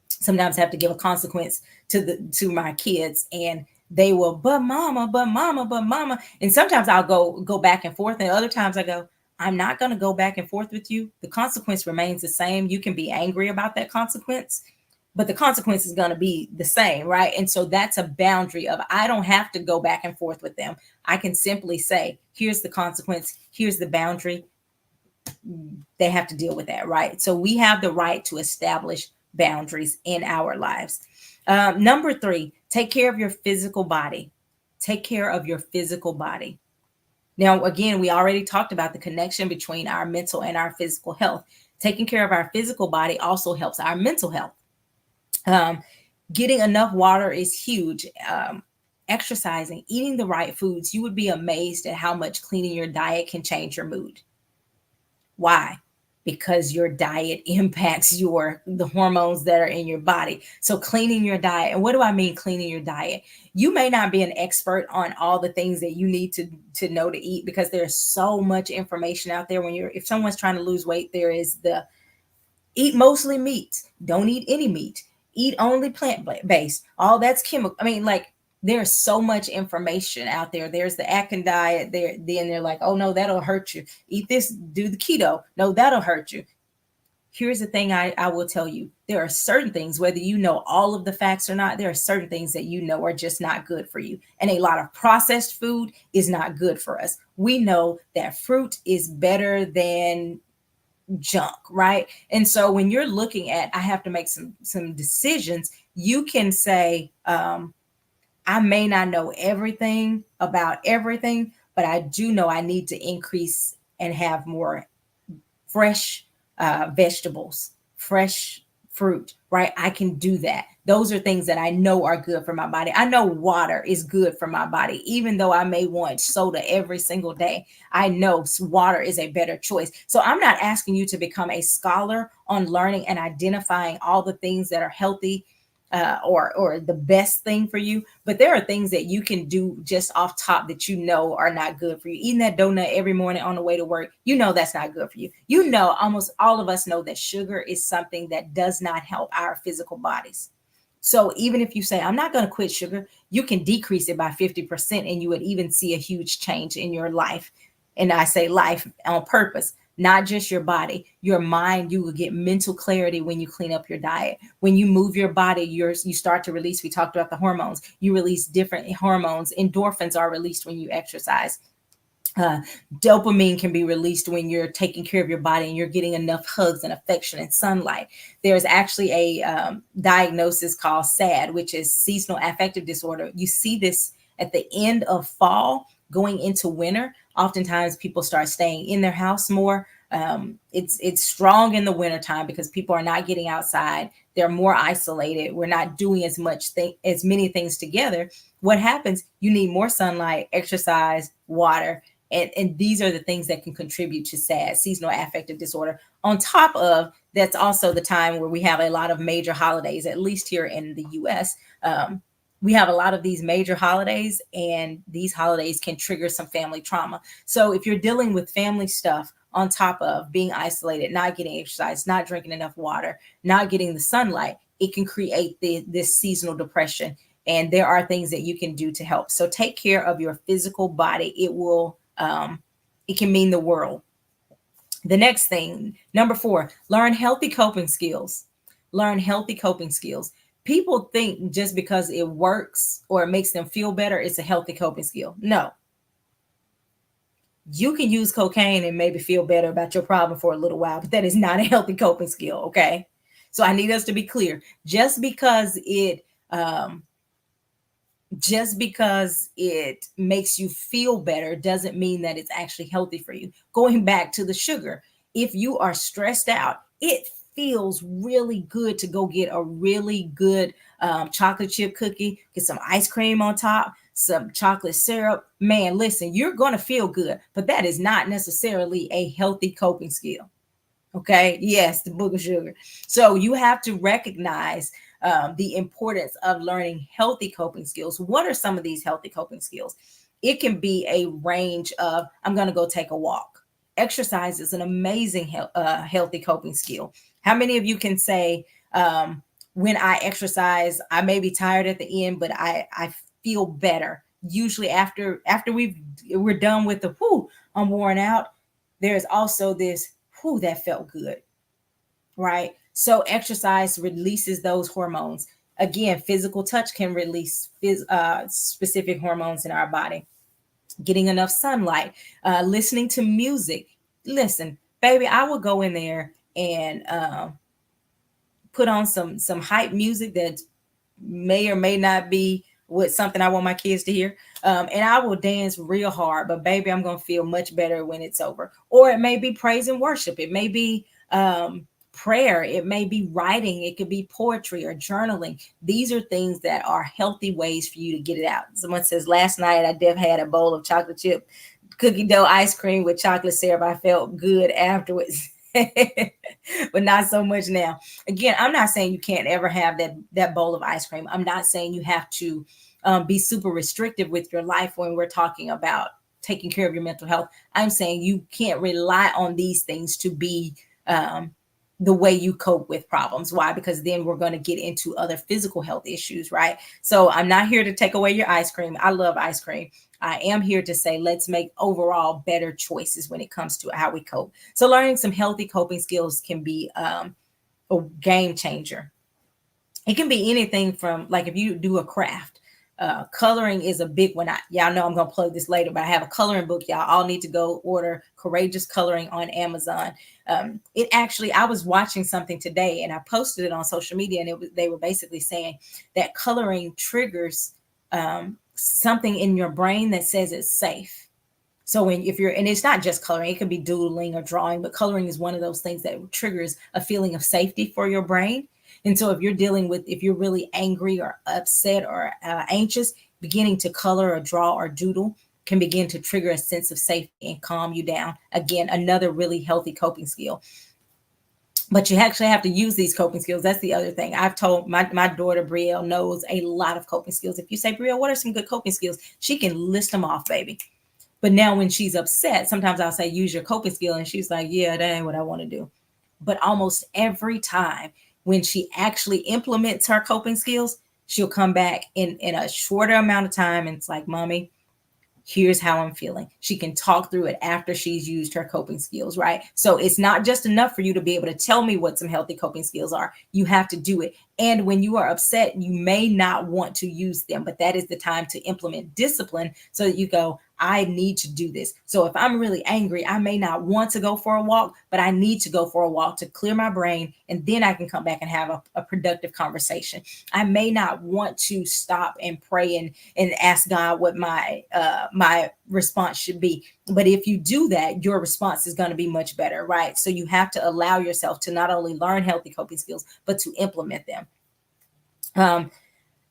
sometimes have to give a consequence to my kids, and they will, but mama, but mama, but mama. And sometimes I'll go back and forth, and other times I go, I'm not going to go back and forth with you. The consequence remains the same. You can be angry about that consequence, but the consequence is going to be the same, right? And so that's a boundary of, I don't have to go back and forth with them. I can simply say, here's the consequence, here's the boundary. they have to deal with that, right? So we have the right to establish boundaries in our lives. Number three, take care of your physical body. Take care of your physical body. Now, again, we already talked about the connection between our mental and our physical health. Taking care of our physical body also helps our mental health. Um, Getting enough water is huge. Exercising, eating the right foods, you would be amazed at how much cleaning your diet can change your mood. Why? Because your diet impacts the hormones that are in your body. So cleaning your diet. And what do I mean cleaning your diet? You may not be an expert on all the things that you need to know to eat, because there's so much information out there. If someone's trying to lose weight, there is the eat mostly meat, don't eat any meat, eat only plant based, all that's chemical. I mean, like, there's so much information out there. There's the Atkins diet there. Then they're like, oh no, that'll hurt you. Eat this, do the keto. No, that'll hurt you. Here's the thing I will tell you. There are certain things, whether you know all of the facts or not, there are certain things that you know are just not good for you. And a lot of processed food is not good for us. We know that fruit is better than junk, right? And so when you're looking at, I have to make some decisions, you can say, I may not know everything about everything, but I do know I need to increase and have more fresh vegetables, fresh fruit, right? I can do that. Those are things that I know are good for my body. I know water is good for my body, even though I may want soda every single day. I know water is a better choice. So I'm not asking you to become a scholar on learning and identifying all the things that are healthy, or the best thing for you, but there are things that you can do just off top that you know are not good for you. Eating that donut every morning on the way to work, you know that's not good for you. You know, almost all of us know that sugar is something that does not help our physical bodies. So even if you say, I'm not going to quit sugar, you can decrease it by 50%, and you would even see a huge change in your life. And I say life on purpose, not just your body, your mind. You will get mental clarity when you clean up your diet. When you move your body, you start to release. We talked about the hormones. You release different hormones. Endorphins are released when you exercise. Uh, Dopamine can be released when you're taking care of your body and you're getting enough hugs and affection and sunlight. There's actually a diagnosis called SAD, which is seasonal affective disorder. You see this at the end of fall, going into winter. Oftentimes people start staying in their house more. It's strong in the wintertime because people are not getting outside. They're more isolated. We're not doing as many things together. What happens? You need more sunlight, exercise, water, and these are the things that can contribute to SAD, seasonal affective disorder. On top of that's also the time where we have a lot of major holidays, at least here in the US. We have a lot of these major holidays, and these holidays can trigger some family trauma. So if you're dealing with family stuff on top of being isolated, not getting exercise, not drinking enough water, not getting the sunlight, it can create this seasonal depression. And there are things that you can do to help. So take care of your physical body. It can mean the world. The next thing, number 4, learn healthy coping skills. Learn healthy coping skills. People think just because it works or it makes them feel better, it's a healthy coping skill. No. You can use cocaine and maybe feel better about your problem for a little while, but that is not a healthy coping skill, okay? So I need us to be clear. Just because it makes you feel better doesn't mean that it's actually healthy for you. Going back to the sugar, if you are stressed out, it feels really good to go get a really good chocolate chip cookie, get some ice cream on top, some chocolate syrup. Man, listen, you're going to feel good, but that is not necessarily a healthy coping skill. Okay. Yes, the book of sugar. So you have to recognize the importance of learning healthy coping skills. What are some of these healthy coping skills? It can be a range of, I'm going to go take a walk. Exercise is an amazing healthy coping skill. How many of you can say, when I exercise, I may be tired at the end, but I feel better. Usually after we're done with the whoo, I'm worn out. There's also this whoo, that felt good, right? So exercise releases those hormones. Again, physical touch can release specific hormones in our body. Getting enough sunlight, listening to music. Listen, baby, I will go in there and put on some hype music that may or may not be with something I want my kids to hear. And I will dance real hard, but baby, I'm going to feel much better when it's over. Or it may be praise and worship. It may be prayer. It may be writing. It could be poetry or journaling. These are things that are healthy ways for you to get it out. Someone says, last night I def had a bowl of chocolate chip cookie dough ice cream with chocolate syrup. I felt good afterwards. But not so much now. Again, I'm not saying you can't ever have that bowl of ice cream. I'm not saying you have to be super restrictive with your life when we're talking about taking care of your mental health. I'm saying you can't rely on these things to be the way you cope with problems. Why? Because then we're going to get into other physical health issues, right? So I'm not here to take away your ice cream. I love ice cream. I am here to say, let's make overall better choices when it comes to how we cope. So learning some healthy coping skills can be a game changer. It can be anything from, like, if you do a craft, coloring is a big one. Y'all know I'm going to plug this later, but I have a coloring book. Y'all all need to go order Courageous Coloring on Amazon. It actually, I was watching something today and I posted it on social media, and they were basically saying that coloring triggers something in your brain that says it's safe. So if you're, and it's not just coloring, it could be doodling or drawing, but coloring is one of those things that triggers a feeling of safety for your brain. And so if you're really angry or upset or anxious, beginning to color or draw or doodle can begin to trigger a sense of safety and calm you down. Again, another really healthy coping skill. But you actually have to use these coping skills. That's the other thing. I've told my daughter, Brielle, knows a lot of coping skills. If you say, Brielle, what are some good coping skills? She can list them off, baby. But now when she's upset, sometimes I'll say, use your coping skill. And she's like, yeah, that ain't what I want to do. But almost every time when she actually implements her coping skills, she'll come back in a shorter amount of time. And it's like, Mommy, here's how I'm feeling. She can talk through it after she's used her coping skills, right? So it's not just enough for you to be able to tell me what some healthy coping skills are. You have to do it. And when you are upset, you may not want to use them, but that is the time to implement discipline so that you go, I need to do this. So if I'm really angry, I may not want to go for a walk, but I need to go for a walk to clear my brain. And then I can come back and have a productive conversation. I may not want to stop and pray and ask God what my response should be. But if you do that, your response is going to be much better, right? So you have to allow yourself to not only learn healthy coping skills, but to implement them.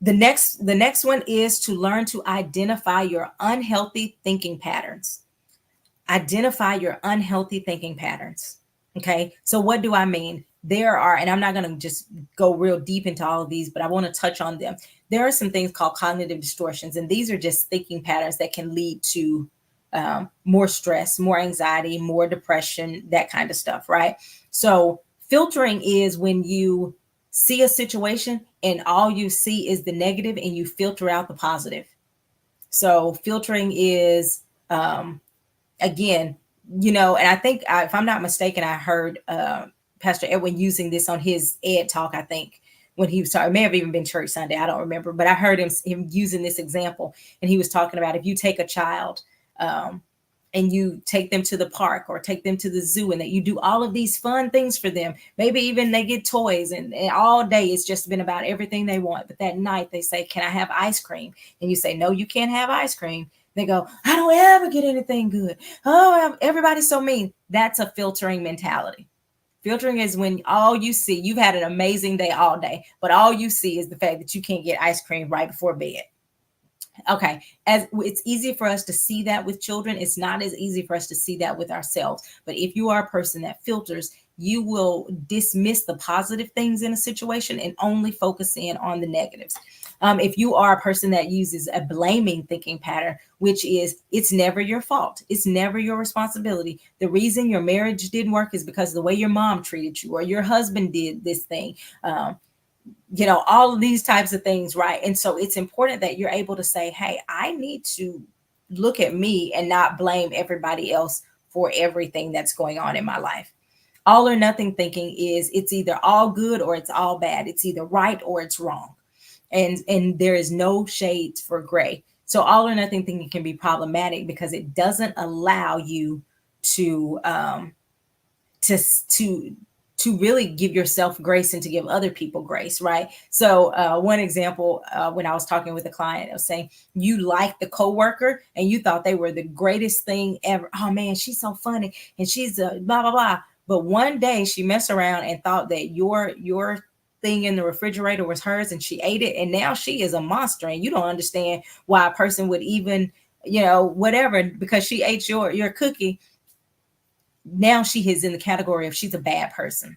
The next one is to learn to identify your unhealthy thinking patterns. Identify your unhealthy thinking patterns. Okay. So what do I mean? There are, and I'm not going to just go real deep into all of these, but I want to touch on them. There are some things called cognitive distortions, and these are just thinking patterns that can lead to more stress, more anxiety, more depression, that kind of stuff, right? So filtering is when you see a situation and all you see is the negative and you filter out the positive. So filtering is, again, and I think, if I'm not mistaken, I heard Pastor Edwin using this on his Ed Talk, I think, when he was talking. It may have even been Church Sunday, I don't remember, but I heard him using this example, and he was talking about if you take a child and you take them to the park or take them to the zoo, and that you do all of these fun things for them. Maybe even they get toys, and all day it's just been about everything they want. But that night they say, can I have ice cream? And you say, no, you can't have ice cream. They go, I don't ever get anything good. Oh, everybody's so mean. That's a filtering mentality. Filtering is when all you see, you've had an amazing day all day, but all you see is the fact that you can't get ice cream right before bed. Okay, as it's easy for us to see that with children, it's not as easy for us to see that with ourselves. But if you are a person that filters, you will dismiss the positive things in a situation and only focus in on the negatives. If you are a person that uses a blaming thinking pattern, which is it's never your fault, it's never your responsibility. The reason your marriage didn't work is because of the way your mom treated you or your husband did this thing. All of these types of things, right? And so it's important that you're able to say, hey, I need to look at me and not blame everybody else for everything that's going on in my life. All or nothing thinking is it's either all good or it's all bad. It's either right or it's wrong. And there is no shades for gray. So all or nothing thinking can be problematic because it doesn't allow you to to to really give yourself grace and to give other people grace, right? So one example, when I was talking with a client, I was saying, you like the coworker and you thought they were the greatest thing ever. Oh man, she's so funny and she's a blah blah blah. But one day she messed around and thought that your thing in the refrigerator was hers and she ate it, and now she is a monster, and you don't understand why a person would even, whatever, because she ate your cookie. Now she is in the category of she's a bad person,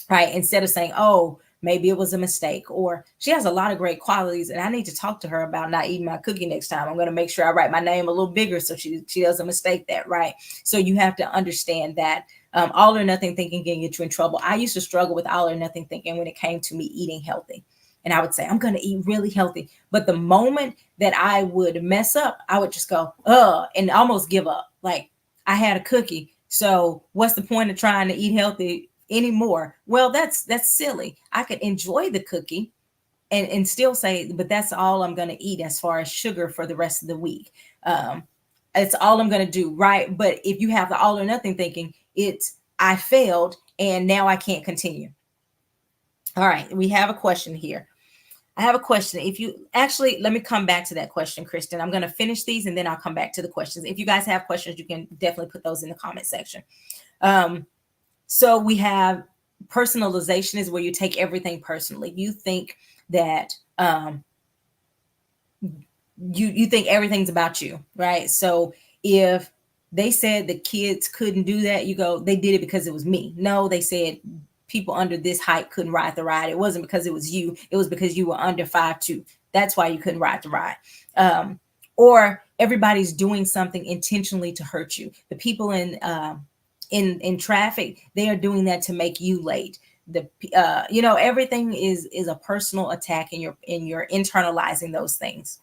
right? Instead of saying, oh, maybe it was a mistake, or she has a lot of great qualities and I need to talk to her about not eating my cookie next time. I'm going to make sure I write my name a little bigger so she doesn't mistake that, right? So you have to understand that all or nothing thinking can get you in trouble. I used to struggle with all or nothing thinking when it came to me eating healthy. And I would say, I'm going to eat really healthy. But the moment that I would mess up, I would just go, and almost give up. Like, I had a cookie. So what's the point of trying to eat healthy anymore? Well, that's silly. I could enjoy the cookie and still say, but that's all I'm going to eat as far as sugar for the rest of the week. It's all I'm going to do, right? But if you have the all or nothing thinking, it's I failed and now I can't continue. All right, we have a question here. I have a question. If you actually, let me come back to that question, Kristen. I'm going to finish these and then I'll come back to the questions. If you guys have questions, you can definitely put those in the comment section. So we have personalization is where you take everything personally. You think that you think everything's about you, right? So if they said the kids couldn't do that, you go, they did it because it was me. No, they said people under this height couldn't ride the ride. It wasn't because it was you. It was because you were under 5'2". That's why you couldn't ride the ride. Or everybody's doing something intentionally to hurt you. The people in traffic, they are doing that to make you late. Everything is a personal attack, and you're internalizing those things.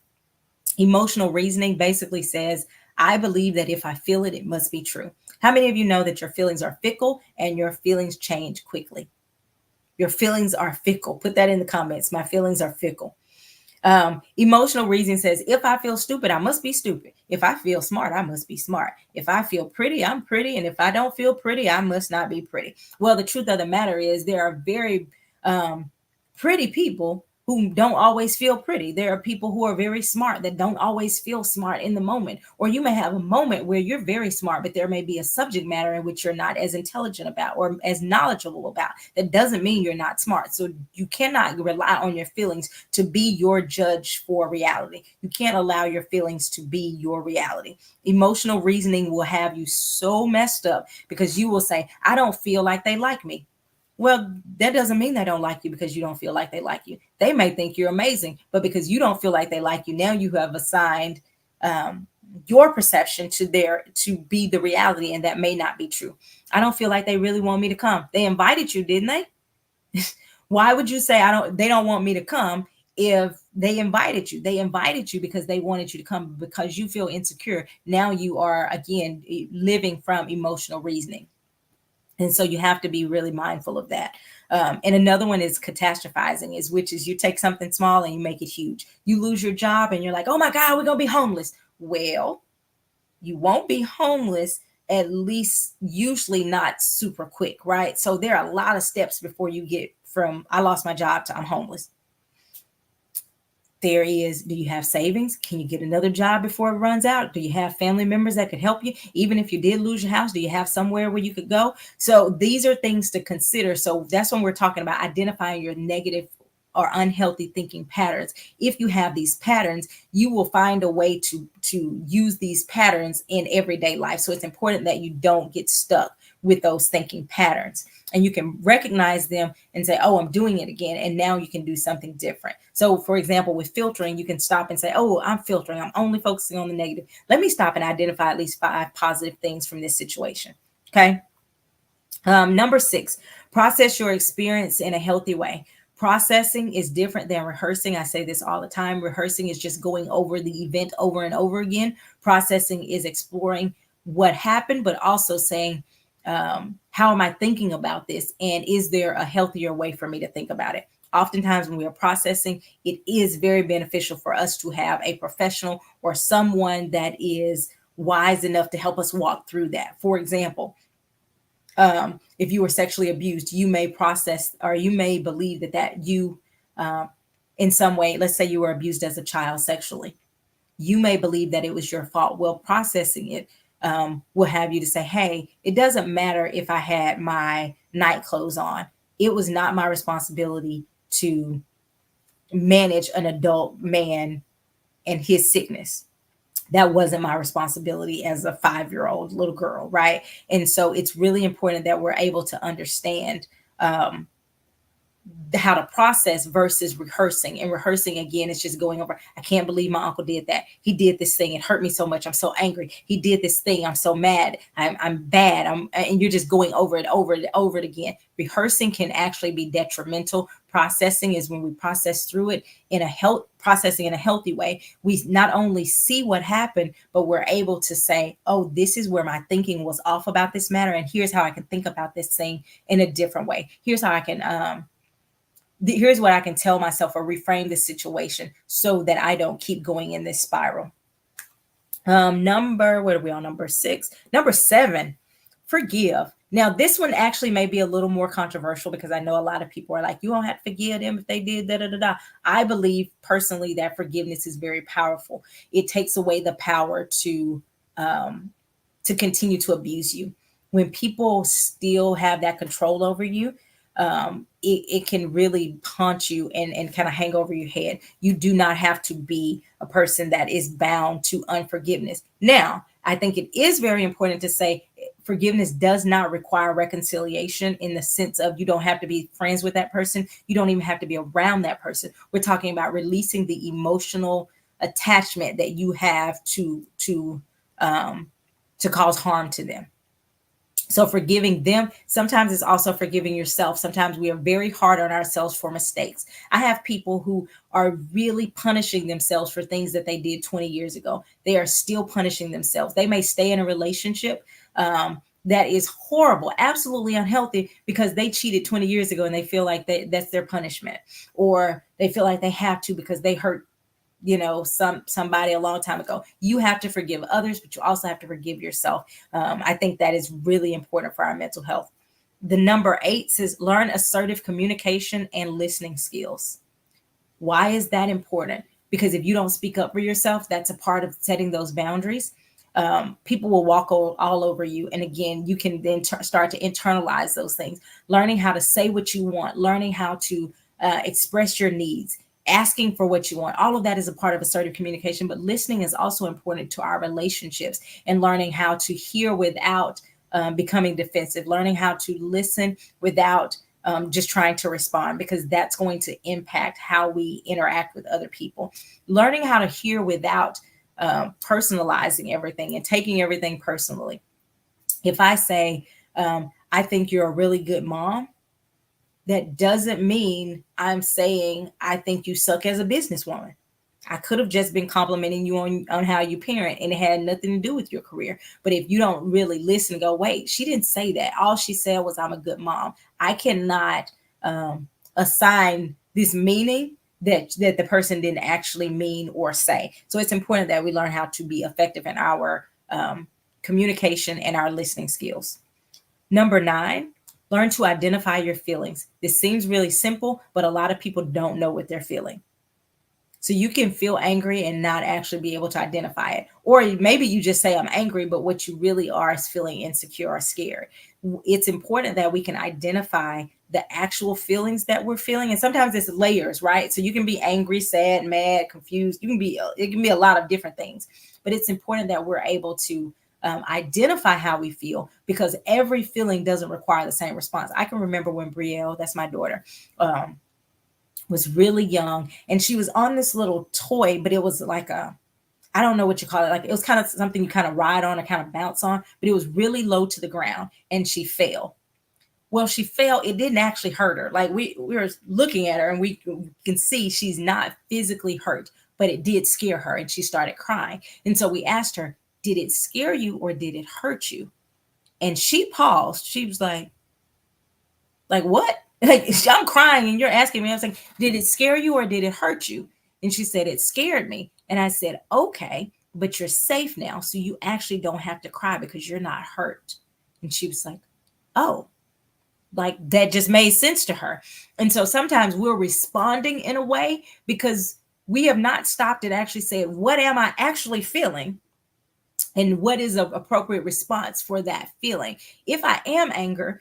Emotional reasoning basically says, I believe that if I feel it, it must be true. How many of you know that your feelings are fickle and your feelings change quickly? Your feelings are fickle. Put that in the comments. My feelings are fickle. Emotional reasoning says, if I feel stupid, I must be stupid. If I feel smart, I must be smart. If I feel pretty, I'm pretty. And if I don't feel pretty, I must not be pretty. Well, the truth of the matter is there are very pretty people who don't always feel pretty. There are people who are very smart that don't always feel smart in the moment. Or you may have a moment where you're very smart, but there may be a subject matter in which you're not as intelligent about or as knowledgeable about. That doesn't mean you're not smart. So you cannot rely on your feelings to be your judge for reality. You can't allow your feelings to be your reality. Emotional reasoning will have you so messed up because you will say, I don't feel like they like me. Well, that doesn't mean they don't like you because you don't feel like they like you. They may think you're amazing, but because you don't feel like they like you, now you have assigned your perception to be the reality, and that may not be true. I don't feel like they really want me to come. They invited you, didn't they? Why would you say they don't want me to come if they invited you? They invited you because they wanted you to come, because you feel insecure. Now you are again living from emotional reasoning. And so you have to be really mindful of that. And another one is catastrophizing, which is you take something small and you make it huge. You lose your job and you're like, oh my God, we're going to be homeless. Well, you won't be homeless, at least usually not super quick, right? So there are a lot of steps before you get from I lost my job to I'm homeless. There is, do you have savings? Can you get another job before it runs out? Do you have family members that could help you? Even if you did lose your house, do you have somewhere where you could go? So these are things to consider. So that's when we're talking about identifying your negative or unhealthy thinking patterns. If you have these patterns, you will find a way to use these patterns in everyday life. So it's important that you don't get stuck with those thinking patterns. And you can recognize them and say, oh, I'm doing it again. And now you can do something different. So for example, with filtering, you can stop and say, oh, I'm filtering. I'm only focusing on the negative. Let me stop and identify at least 5 positive things from this situation. Okay. Number 6, process your experience in a healthy way. Processing is different than rehearsing. I say this all the time. Rehearsing is just going over the event over and over again. Processing is exploring what happened, but also saying, how am I thinking about this? And is there a healthier way for me to think about it? Oftentimes when we are processing, it is very beneficial for us to have a professional or someone that is wise enough to help us walk through that. For example, If you were sexually abused, you may process, or you may believe that you, um, in some way, let's say you were abused as a child sexually, you may believe that it was your fault. Well, processing it will have you to say, hey, it doesn't matter if I had my night clothes on. It was not my responsibility to manage an adult man and his sickness. That wasn't my responsibility as a 5-year-old little girl, right? And so it's really important that we're able to understand um, how to process versus rehearsing. And rehearsing, again, is just going over, I can't believe my uncle did that. He did this thing, it hurt me so much, I'm so angry. He did this thing, I'm so mad, I'm bad. And you're just going over it, over it again. Rehearsing can actually be detrimental. Processing is when we process through it in a processing in a healthy way. We not only see what happened, but we're able to say, oh, this is where my thinking was off about this matter, and here's how I can think about this thing in a different way. Here's how I can here's what I can tell myself or reframe the situation so that I don't keep going in this spiral. What are we on? Number 6. Number 7, forgive. Now, this one actually may be a little more controversial because I know a lot of people are like, you don't have to forgive them if they did da da da da. I believe personally that forgiveness is very powerful. It takes away the power um, to continue to abuse you. When people still have that control over you, it can really haunt you and kind of hang over your head. You do not have to be a person that is bound to unforgiveness. Now, I think it is very important to say forgiveness does not require reconciliation in the sense of you don't have to be friends with that person. You don't even have to be around that person. We're talking about releasing the emotional attachment that you have um, to cause harm to them. So forgiving them, sometimes it's also forgiving yourself. Sometimes we are very hard on ourselves for mistakes. I have people who are really punishing themselves for things that they did 20 years ago. They are still punishing themselves. They may stay in a relationship that is horrible, absolutely unhealthy, because they cheated 20 years ago and they feel like that's their punishment, or they feel like they have to because they hurt somebody a long time ago. You have to forgive others, but you also have to forgive yourself. I think that is really important for our mental health. The number 8 says learn assertive communication and listening skills. Why is that important? Because if you don't speak up for yourself, that's a part of setting those boundaries. People will walk all over you. And again, you can then start to internalize those things. Learning how to say what you want, learning how to express your needs, asking for what you want. All of that is a part of assertive communication, but listening is also important to our relationships, and learning how to hear without becoming defensive, learning how to listen without just trying to respond, because that's going to impact how we interact with other people. Learning how to hear without personalizing everything and taking everything personally. If I say, I think you're a really good mom, that doesn't mean I'm saying I think you suck as a businesswoman. I could have just been complimenting you on how you parent, and it had nothing to do with your career. But if you don't really listen and go, wait, she didn't say that. All she said was, I'm a good mom. I cannot assign this meaning that the person didn't actually mean or say. So it's important that we learn how to be effective in our communication and our listening skills. Number 9, learn to identify your feelings. This seems really simple, but a lot of people don't know what they're feeling. So you can feel angry and not actually be able to identify it. Or maybe you just say, I'm angry, but what you really are is feeling insecure or scared. It's important that we can identify the actual feelings that we're feeling. And sometimes it's layers, right? So you can be angry, sad, mad, confused. It can be a lot of different things. But it's important that we're able to identify how we feel, because every feeling doesn't require the same response. I can remember when Brielle, that's my daughter, was really young, and she was on this little toy, but it was like I don't know what you call it. Like, it was kind of something you kind of ride on or kind of bounce on, but it was really low to the ground, and she fell. Well, she fell. It didn't actually hurt her. Like, we were looking at her and we can see she's not physically hurt, but it did scare her and she started crying. And so we asked her, did it scare you or did it hurt you? And she paused. She was like what? Like, I'm crying and you're asking me. I was like, did it scare you or did it hurt you? And she said, it scared me. And I said, okay, but you're safe now. So you actually don't have to cry because you're not hurt. And she was like, oh, like that just made sense to her. And so sometimes we're responding in a way because we have not stopped and actually said, what am I actually feeling? And what is an appropriate response for that feeling? If I am anger,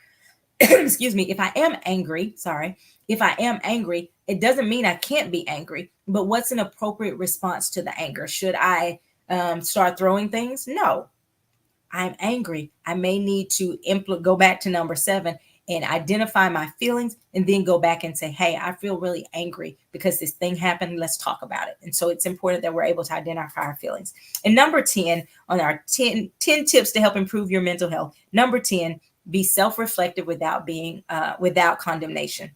excuse me, if I am angry, sorry, if I am angry, it doesn't mean I can't be angry, but what's an appropriate response to the anger? Should I start throwing things? No, I'm angry. I may need to go back to number 7 and identify my feelings and then go back and say, hey, I feel really angry because this thing happened. Let's talk about it. And so it's important that we're able to identify our feelings. And number 10 on our 10 tips to help improve your mental health. Number 10, be self-reflective without condemnation.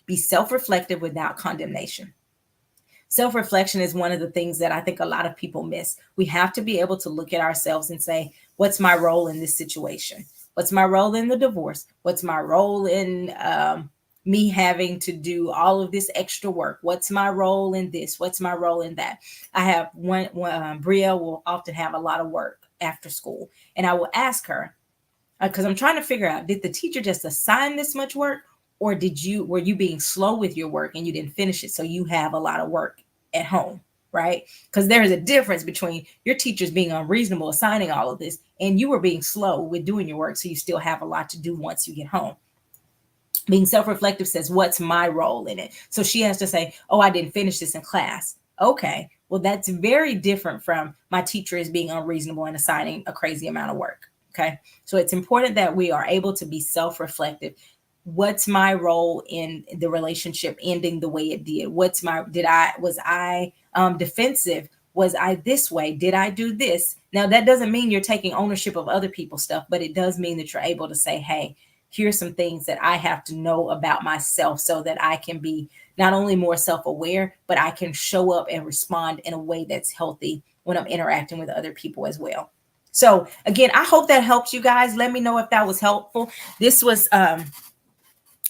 Be self-reflective without condemnation. Self-reflection is one of the things that I think a lot of people miss. We have to be able to look at ourselves and say, what's my role in this situation? What's my role in the divorce? What's my role in me having to do all of this extra work? What's my role in this? What's my role in that? I have Bria will often have a lot of work after school, and I will ask her, because I'm trying to figure out, did the teacher just assign this much work, or were you being slow with your work and you didn't finish it, so you have a lot of work at home, right? Because there is a difference between your teachers being unreasonable assigning all of this and you were being slow with doing your work, so you still have a lot to do once you get home. Being self-reflective says, what's my role in it? So she has to say, oh, I didn't finish this in class. Okay, well, that's very different from my teacher is being unreasonable and assigning a crazy amount of work. Okay, so it's important that we are able to be self-reflective. What's my role in the relationship ending the way it did? Was I defensive? Was I this way? Did I do this? Now, that doesn't mean you're taking ownership of other people's stuff, but it does mean that you're able to say, hey, here's some things that I have to know about myself so that I can be not only more self-aware, but I can show up and respond in a way that's healthy when I'm interacting with other people as well. So again, I hope that helps you guys. Let me know if that was helpful. This was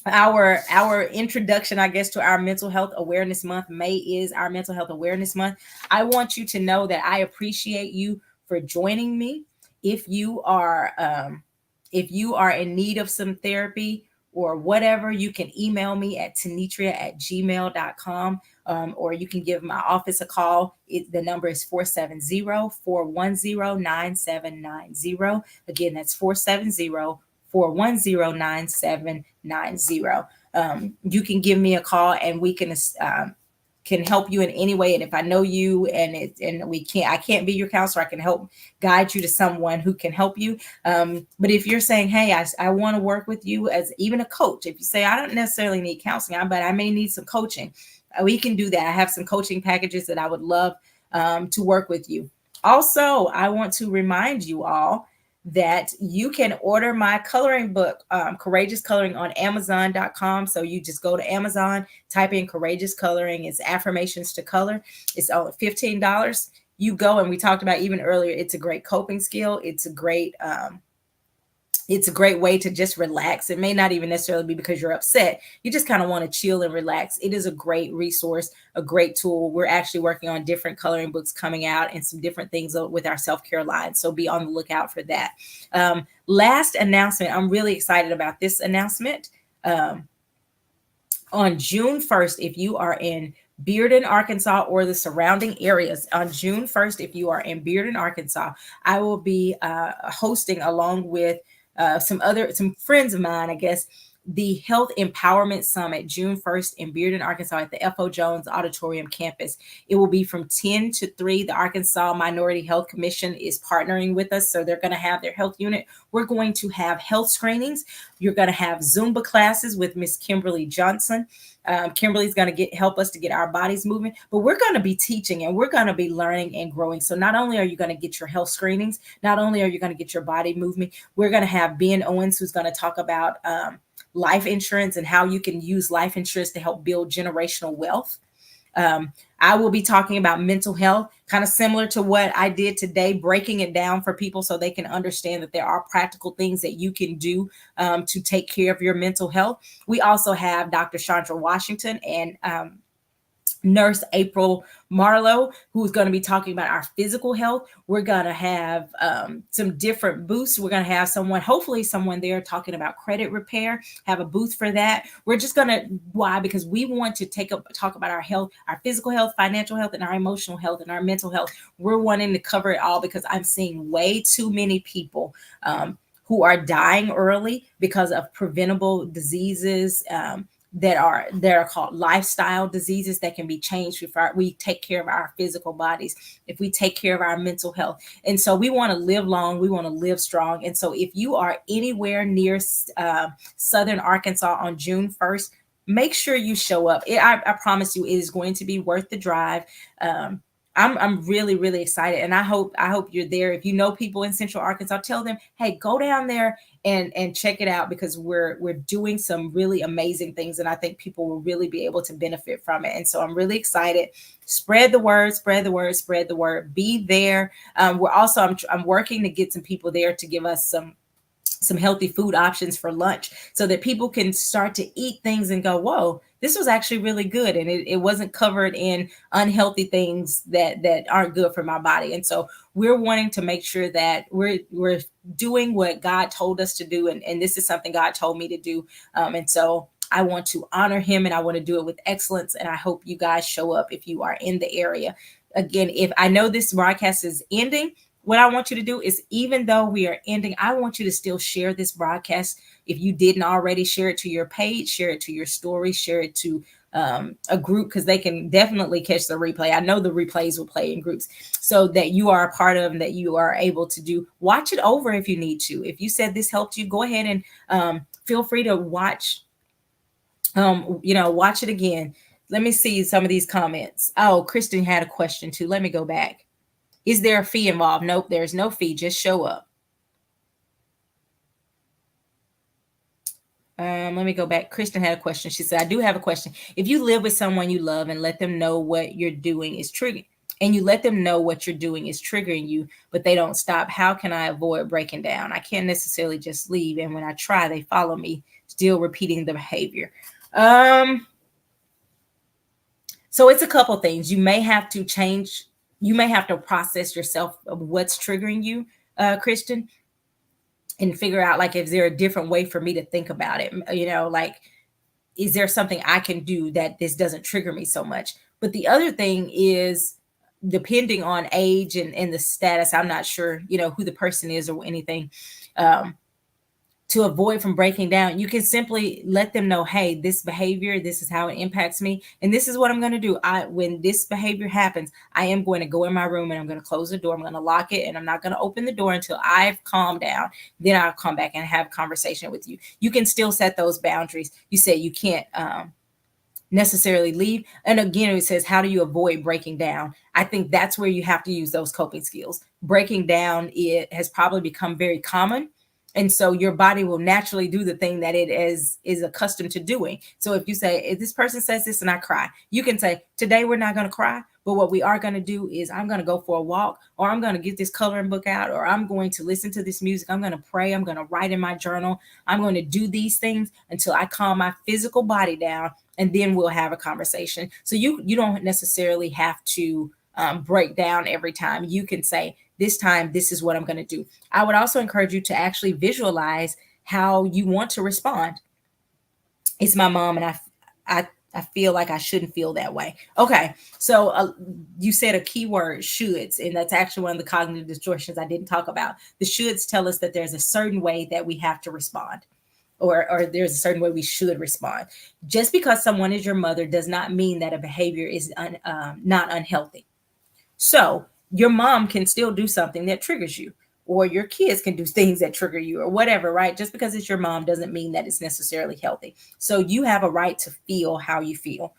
our introduction, I guess, to our mental health awareness month. May is our mental health awareness month. I want you to know that I appreciate you for joining me. If you are in need of some therapy or whatever, you can email me at tenitria@gmail.com, or you can give my office a call. The number is 470-410-9790. Again, that's 470-410-9790. You can give me a call and we can help you in any way. And if I know you and I can't be your counselor, I can help guide you to someone who can help you. But if you're saying, hey, I want to work with you as even a coach, if you say, I don't necessarily need counseling, but I may need some coaching, we can do that. I have some coaching packages that I would love to work with you. Also, I want to remind you all that you can order my coloring book, Courageous Coloring, on Amazon.com. So you just go to Amazon, type in Courageous Coloring. It's affirmations to color. It's only $15. You go, and we talked about even earlier, it's a great coping skill. It's a great way to just relax. It may not even necessarily be because you're upset. You just kind of want to chill and relax. It is a great resource, a great tool. We're actually working on different coloring books coming out and some different things with our self-care line. So be on the lookout for that. Last announcement. I'm really excited about this announcement. On June 1st, if you are in Bearden, Arkansas, or the surrounding areas, on June 1st, if you are in Bearden, Arkansas, I will be hosting, along with some friends of mine, I guess, the Health Empowerment Summit, June 1st in Bearden, Arkansas, at the F.O. Jones Auditorium campus. It will be from 10 to 3. The Arkansas Minority Health Commission is partnering with us, so they're going to have their health unit. We're going to have health screenings. You're going to have Zumba classes with Miss Kimberly Johnson. Kimberly's going to help us to get our bodies moving, but we're going to be teaching and we're going to be learning and growing. So not only are you going to get your health screenings, not only are you going to get your body movement, we're going to have Ben Owens, who's going to talk about life insurance and how you can use life insurance to help build generational wealth. I will be talking about mental health, kind of similar to what I did today, breaking it down for people so they can understand that there are practical things that you can do to take care of your mental health. We also have Dr. Chandra Washington and Nurse April Marlowe, who's going to be talking about our physical health. We're going to have some different booths. We're going to have someone, hopefully someone there talking about credit repair, have a booth for that. We're just going to, why? Because we want to talk about our health, our physical health, financial health, and our emotional health and our mental health. We're wanting to cover it all because I'm seeing way too many people who are dying early because of preventable diseases, that are called lifestyle diseases that can be changed if we take care of our physical bodies, if we take care of our mental health. And so we want to live long, we want to live strong. And so if you are anywhere near Southern Arkansas on June 1st, make sure you show up. I promise you, it is going to be worth the drive. I'm really, really excited, and I hope you're there. If you know people in Central Arkansas, tell them, hey, go down there and check it out, because we're doing some really amazing things, and I think people will really be able to benefit from it. And so I'm really excited. Spread the word, spread the word, spread the word. Be there. I'm working to get some people there to give us some healthy food options for lunch, so that people can start to eat things and go, whoa, this was actually really good, and it wasn't covered in unhealthy things that aren't good for my body. And so we're wanting to make sure that we're doing what God told us to do, and this is something God told me to do. And so I want to honor him, and I want to do it with excellence, and I hope you guys show up if you are in the area. Again, if I know this broadcast is ending, what I want you to do is, even though we are ending, I want you to still share this broadcast. If you didn't already, share it to your page, share it to your story, share it to a group, because they can definitely catch the replay. I know the replays will play in groups, so that you are a part of them, that you are able to watch it over if you need to. If you said this helped you, go ahead and feel free to watch it again. Let me see some of these comments. Oh, Kristen had a question too. Let me go back. Is there a fee involved? Nope, there's no fee. Just show up. Let me go back. Kristen had a question. She said, I do have a question. If you live with someone you love and let them know what you're doing is triggering, and you let them know what you're doing is triggering you, but they don't stop, how can I avoid breaking down? I can't necessarily just leave, and when I try, they follow me, still repeating the behavior. So it's a couple things. You may have to change. You may have to process yourself of what's triggering you, Kristen, and figure out, like, is there a different way for me to think about it? Like, is there something I can do that this doesn't trigger me so much? But the other thing is, depending on age and the status, I'm not sure, who the person is or anything. To avoid from breaking down, you can simply let them know, hey, this behavior, this is how it impacts me, and this is what I'm going to do. When this behavior happens, I am going to go in my room and I'm going to close the door. I'm going to lock it, and I'm not going to open the door until I've calmed down. Then I'll come back and have a conversation with you. You can still set those boundaries. You say you can't necessarily leave. And again, it says, how do you avoid breaking down? I think that's where you have to use those coping skills. Breaking down, it has probably become very common. And so your body will naturally do the thing that it is accustomed to doing. So if you say, if this person says this and I cry, you can say, today we're not going to cry. But what we are going to do is, I'm going to go for a walk, or I'm going to get this coloring book out, or I'm going to listen to this music. I'm going to pray. I'm going to write in my journal. I'm going to do these things until I calm my physical body down, and then we'll have a conversation. So you don't necessarily have to break down every time. You can say, this time, this is what I'm going to do. I would also encourage you to actually visualize how you want to respond. It's my mom, and I feel like I shouldn't feel that way. Okay, so you said a key word, shoulds, and that's actually one of the cognitive distortions I didn't talk about. The shoulds tell us that there's a certain way that we have to respond, or there's a certain way we should respond. Just because someone is your mother does not mean that a behavior is not unhealthy. So your mom can still do something that triggers you, or your kids can do things that trigger you, or whatever, right? Just because it's your mom doesn't mean that it's necessarily healthy. So you have a right to feel how you feel.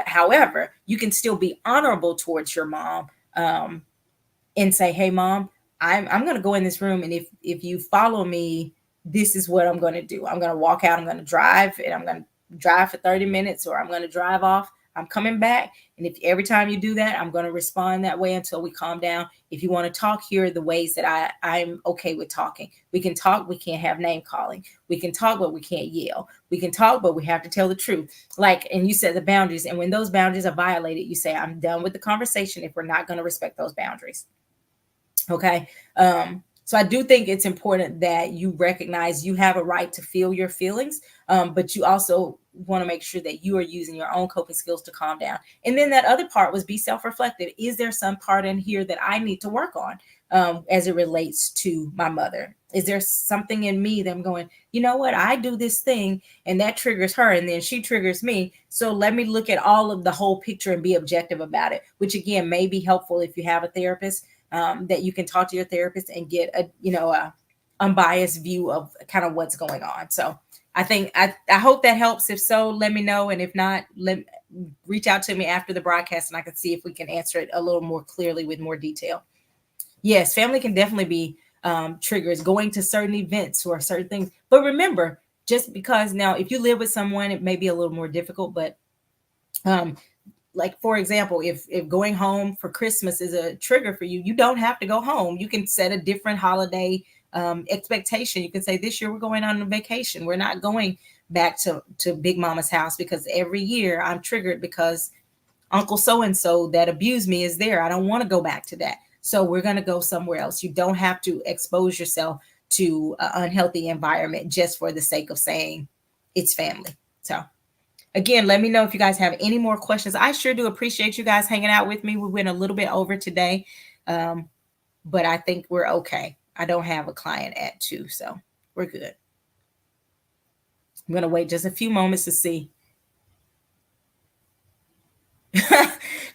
However, you can still be honorable towards your mom, and say, hey, mom, I'm going to go in this room, and if you follow me, this is what I'm going to do. I'm going to walk out, I'm going to drive, and I'm going to drive for 30 minutes, or I'm going to drive off. I'm coming back. And if every time you do that, I'm going to respond that way until we calm down. If you want to talk, here are the ways that I'm okay with talking. We can talk. We can't have name calling. We can talk, but we can't yell. We can talk, but we have to tell the truth. Like, and you said the boundaries. And when those boundaries are violated, you say, I'm done with the conversation if we're not going to respect those boundaries. Okay. So I do think it's important that you recognize you have a right to feel your feelings, but you also want to make sure that you are using your own coping skills to calm down. And then that other part was be self-reflective. Is there some part in here that I need to work on as it relates to my mother? Is there something in me that I'm going, you know what, I do this thing and that triggers her and then she triggers me. So let me look at all of the whole picture and be objective about it, which again may be helpful if you have a therapist. That you can talk to your therapist and get a unbiased view of kind of what's going on. So I think I hope that helps. If so, let me know, and if not, reach out to me after the broadcast, and I can see if we can answer it a little more clearly with more detail. Yes, family can definitely be triggers. Going to certain events or certain things, but remember, just because now if you live with someone, it may be a little more difficult, but like for example, if going home for Christmas is a trigger for you, you don't have to go home. You can set a different holiday expectation. You can say, this year we're going on a vacation. We're not going back to Big Mama's house because every year I'm triggered because Uncle so and so that abused me is there. I don't want to go back to that. So we're going to go somewhere else. You don't have to expose yourself to an unhealthy environment just for the sake of saying it's family. So again, let me know if you guys have any more questions. I sure do appreciate you guys hanging out with me. We went a little bit over today, but I think we're okay. I don't have a client at 2, so we're good. I'm going to wait just a few moments to see.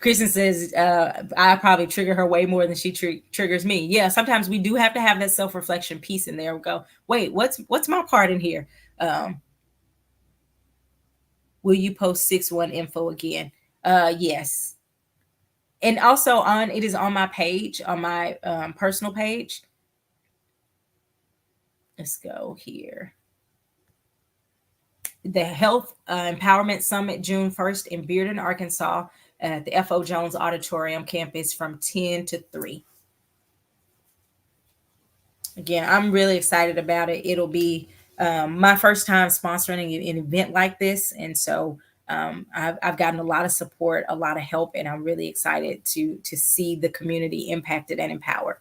Kristen says, I probably trigger her way more than she triggers me. Yeah, sometimes we do have to have that self-reflection piece in there. We go, wait, what's my part in here? Will you post 6-1 info again? Yes. And also it is on my page, on my personal page. Let's go here. The Health Empowerment Summit, June 1st in Bearden, Arkansas, at the F.O. Jones Auditorium campus from 10 to 3. Again, I'm really excited about it. It'll be my first time sponsoring an event like this. And so I've gotten a lot of support, a lot of help, and I'm really excited to see the community impacted and empowered.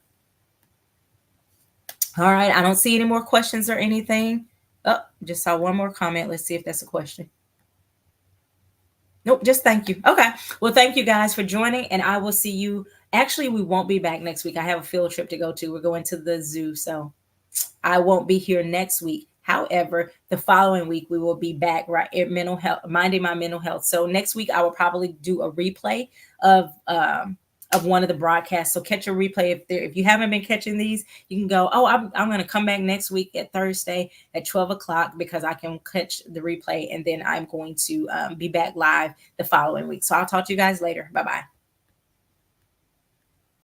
All right. I don't see any more questions or anything. Oh, just saw one more comment. Let's see if that's a question. Nope, just thank you. Okay. Well, thank you guys for joining, and I will see you. Actually, we won't be back next week. I have a field trip to go to. We're going to the zoo, so I won't be here next week. However, the following week we will be back right at mental health, minding my mental health. So next week I will probably do a replay of one of the broadcasts. So catch a replay if you haven't been catching these. You can go. Oh, I'm going to come back next week at Thursday at 12 o'clock because I can catch the replay, and then I'm going to be back live the following week. So I'll talk to you guys later. Bye bye.